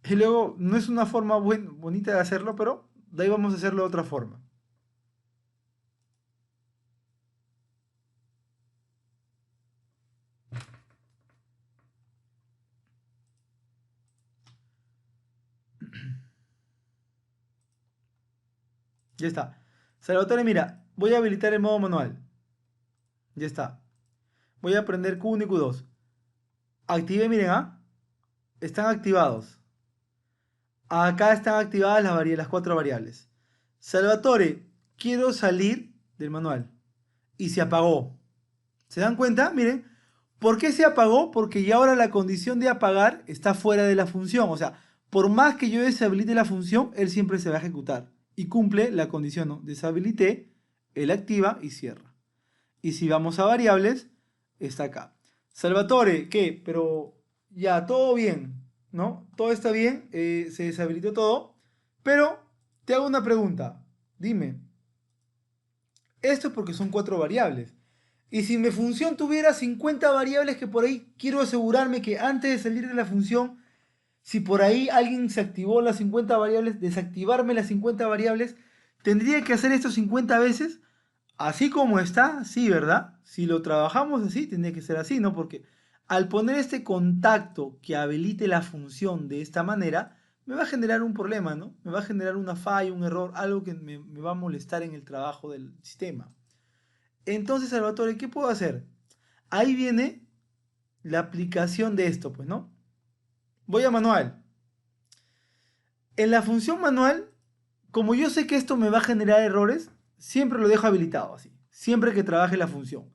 Y luego, no es una forma bonita de hacerlo, pero de ahí vamos a hacerlo de otra forma. Ya está. Salvatore, mira, voy a habilitar el modo manual. Ya está. Voy a prender Q1 y Q2. Activé, miren, ¿ah? Están activados. Acá están activadas las cuatro variables. Salvatore, quiero salir del manual. Y se apagó. ¿Se dan cuenta? Miren. ¿Por qué se apagó? Porque ya ahora la condición de apagar está fuera de la función. O sea, por más que yo deshabilite la función, él siempre se va a ejecutar. Y cumple la condición, ¿no? Deshabilité, él activa y cierra. Y si vamos a variables, está acá. Salvatore, ¿qué? Pero ya, todo bien, ¿no? Todo está bien, se deshabilitó todo. Pero te hago una pregunta. Dime, esto es porque son cuatro variables. Y si mi función tuviera 50 variables que por ahí quiero asegurarme que antes de salir de la función, si por ahí alguien se activó las 50 variables, desactivarme las 50 variables, ¿tendría que hacer esto 50 veces? Así como está, sí, ¿verdad? Si lo trabajamos así, tendría que ser así, ¿no? Porque al poner este contacto que habilite la función de esta manera, me va a generar un problema, ¿no? Me va a generar una falla, un error, algo que me va a molestar en el trabajo del sistema. Entonces, Salvatore, ¿qué puedo hacer? Ahí viene la aplicación de esto, pues, ¿no? Voy a manual. En la función manual, como yo sé que esto me va a generar errores, siempre lo dejo habilitado así. Siempre que trabaje la función.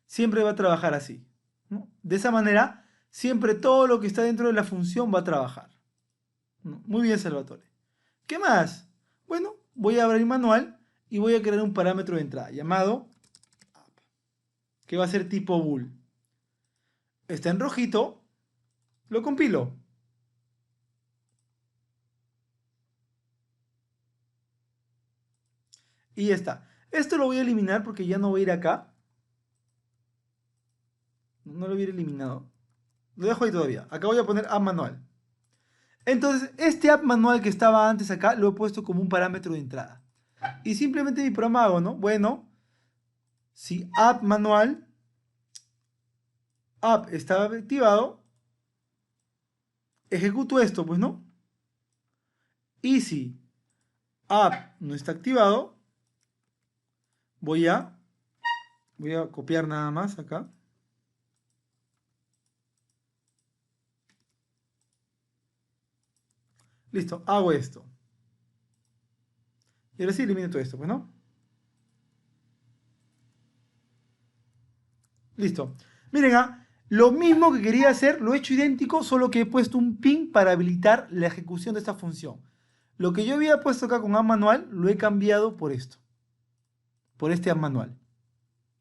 Siempre va a trabajar así, ¿no? De esa manera, siempre todo lo que está dentro de la función va a trabajar, ¿no? Muy bien, Salvatore. ¿Qué más? Bueno, voy a abrir manual y voy a crear un parámetro de entrada llamado app, que va a ser tipo bool. Está en rojito, lo compilo. Y ya está. Esto lo voy a eliminar porque ya no voy a ir acá. No lo hubiera eliminado. Lo dejo ahí todavía. Acá voy a poner app manual. Entonces, este app manual que estaba antes acá, lo he puesto como un parámetro de entrada. Y simplemente mi programa hago, ¿no? Bueno, si app manual, app estaba activado, ejecuto esto, pues, ¿no? Y si app no está activado, voy a, voy a copiar nada más acá. Listo, hago esto. Y ahora sí elimino todo esto, pues, ¿no? Listo. Miren, lo mismo que quería hacer, lo he hecho idéntico, solo que he puesto un pin para habilitar la ejecución de esta función. Lo que yo había puesto acá con app manual, lo he cambiado por esto, por este app manual.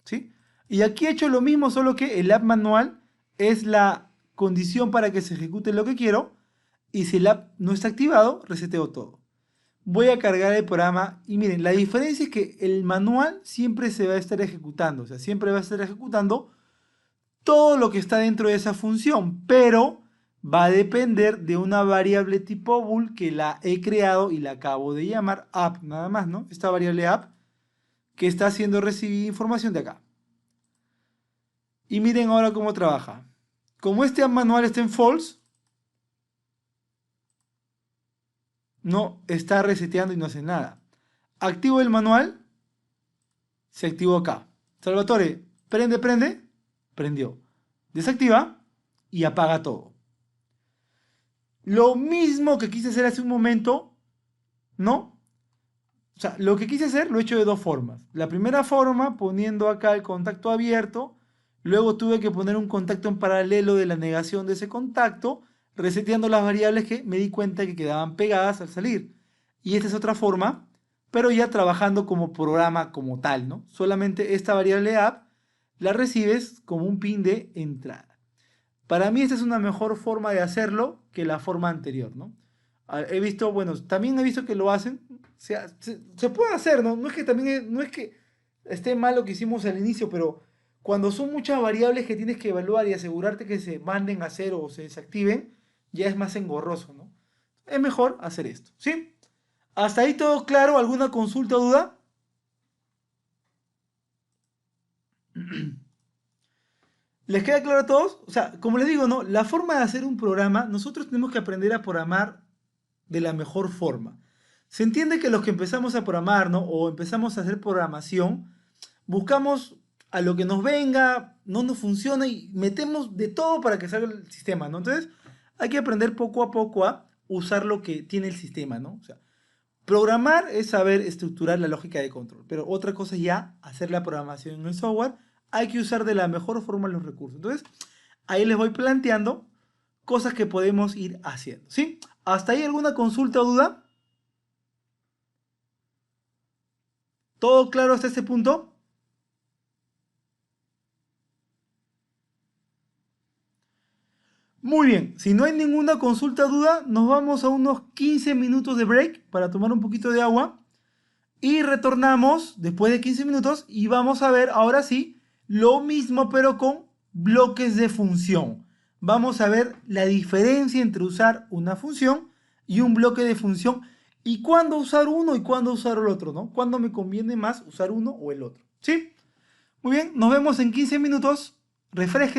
¿Sí? Y aquí he hecho lo mismo, solo que el app manual es la condición para que se ejecute lo que quiero, y si el app no está activado, reseteo todo. Voy a cargar el programa y miren, la diferencia es que el manual siempre se va a estar ejecutando, o sea, siempre va a estar ejecutando todo lo que está dentro de esa función, pero va a depender de una variable tipo bool que la he creado y la acabo de llamar app, nada más, ¿no? Esta variable app que está haciendo recibir información de acá. Y miren ahora cómo trabaja. Como este app manual está en false, no está reseteando y no hace nada. Activo el manual, se activó acá. Salvatore, prende, prende, prendió. Desactiva y apaga todo. Lo mismo que quise hacer hace un momento, ¿no? O sea, lo que quise hacer lo he hecho de dos formas. La primera forma, poniendo acá el contacto abierto, luego tuve que poner un contacto en paralelo de la negación de ese contacto, reseteando las variables que me di cuenta que quedaban pegadas al salir. Y esta es otra forma, pero ya trabajando como programa como tal, ¿no? Solamente esta variable app la recibes como un pin de entrada. Para mí esta es una mejor forma de hacerlo que la forma anterior, ¿no? He visto, bueno, también he visto que lo hacen, se puede hacer, ¿no? No es que también, no es que esté mal lo que hicimos al inicio, pero cuando son muchas variables que tienes que evaluar y asegurarte que se manden a cero o se desactiven, ya es más engorroso, ¿no? Es mejor hacer esto, ¿sí? ¿Hasta ahí todo claro? ¿Alguna consulta o duda? ¿Les queda claro a todos? O sea, como les digo, ¿no? La forma de hacer un programa, nosotros tenemos que aprender a programar de la mejor forma. Se entiende que los que empezamos a programar, ¿no? O empezamos a hacer programación, buscamos a lo que nos venga, no nos funciona y metemos de todo para que salga el sistema, ¿no? Entonces, hay que aprender poco a poco a usar lo que tiene el sistema, ¿no? O sea, programar es saber estructurar la lógica de control, pero otra cosa es ya hacer la programación en el software. Hay que usar de la mejor forma los recursos. Entonces, ahí les voy planteando cosas que podemos ir haciendo, ¿sí? ¿Hasta ahí alguna consulta o duda? ¿Todo claro hasta este punto? Muy bien, si no hay ninguna consulta o duda, nos vamos a unos 15 minutos de break para tomar un poquito de agua y retornamos después de 15 minutos y vamos a ver ahora sí lo mismo pero con bloques de función. Vamos a ver la diferencia entre usar una función y un bloque de función y cuándo usar uno y cuándo usar el otro, ¿no? Cuándo me conviene más usar uno o el otro, ¿sí? Muy bien, nos vemos en 15 minutos. Refresque.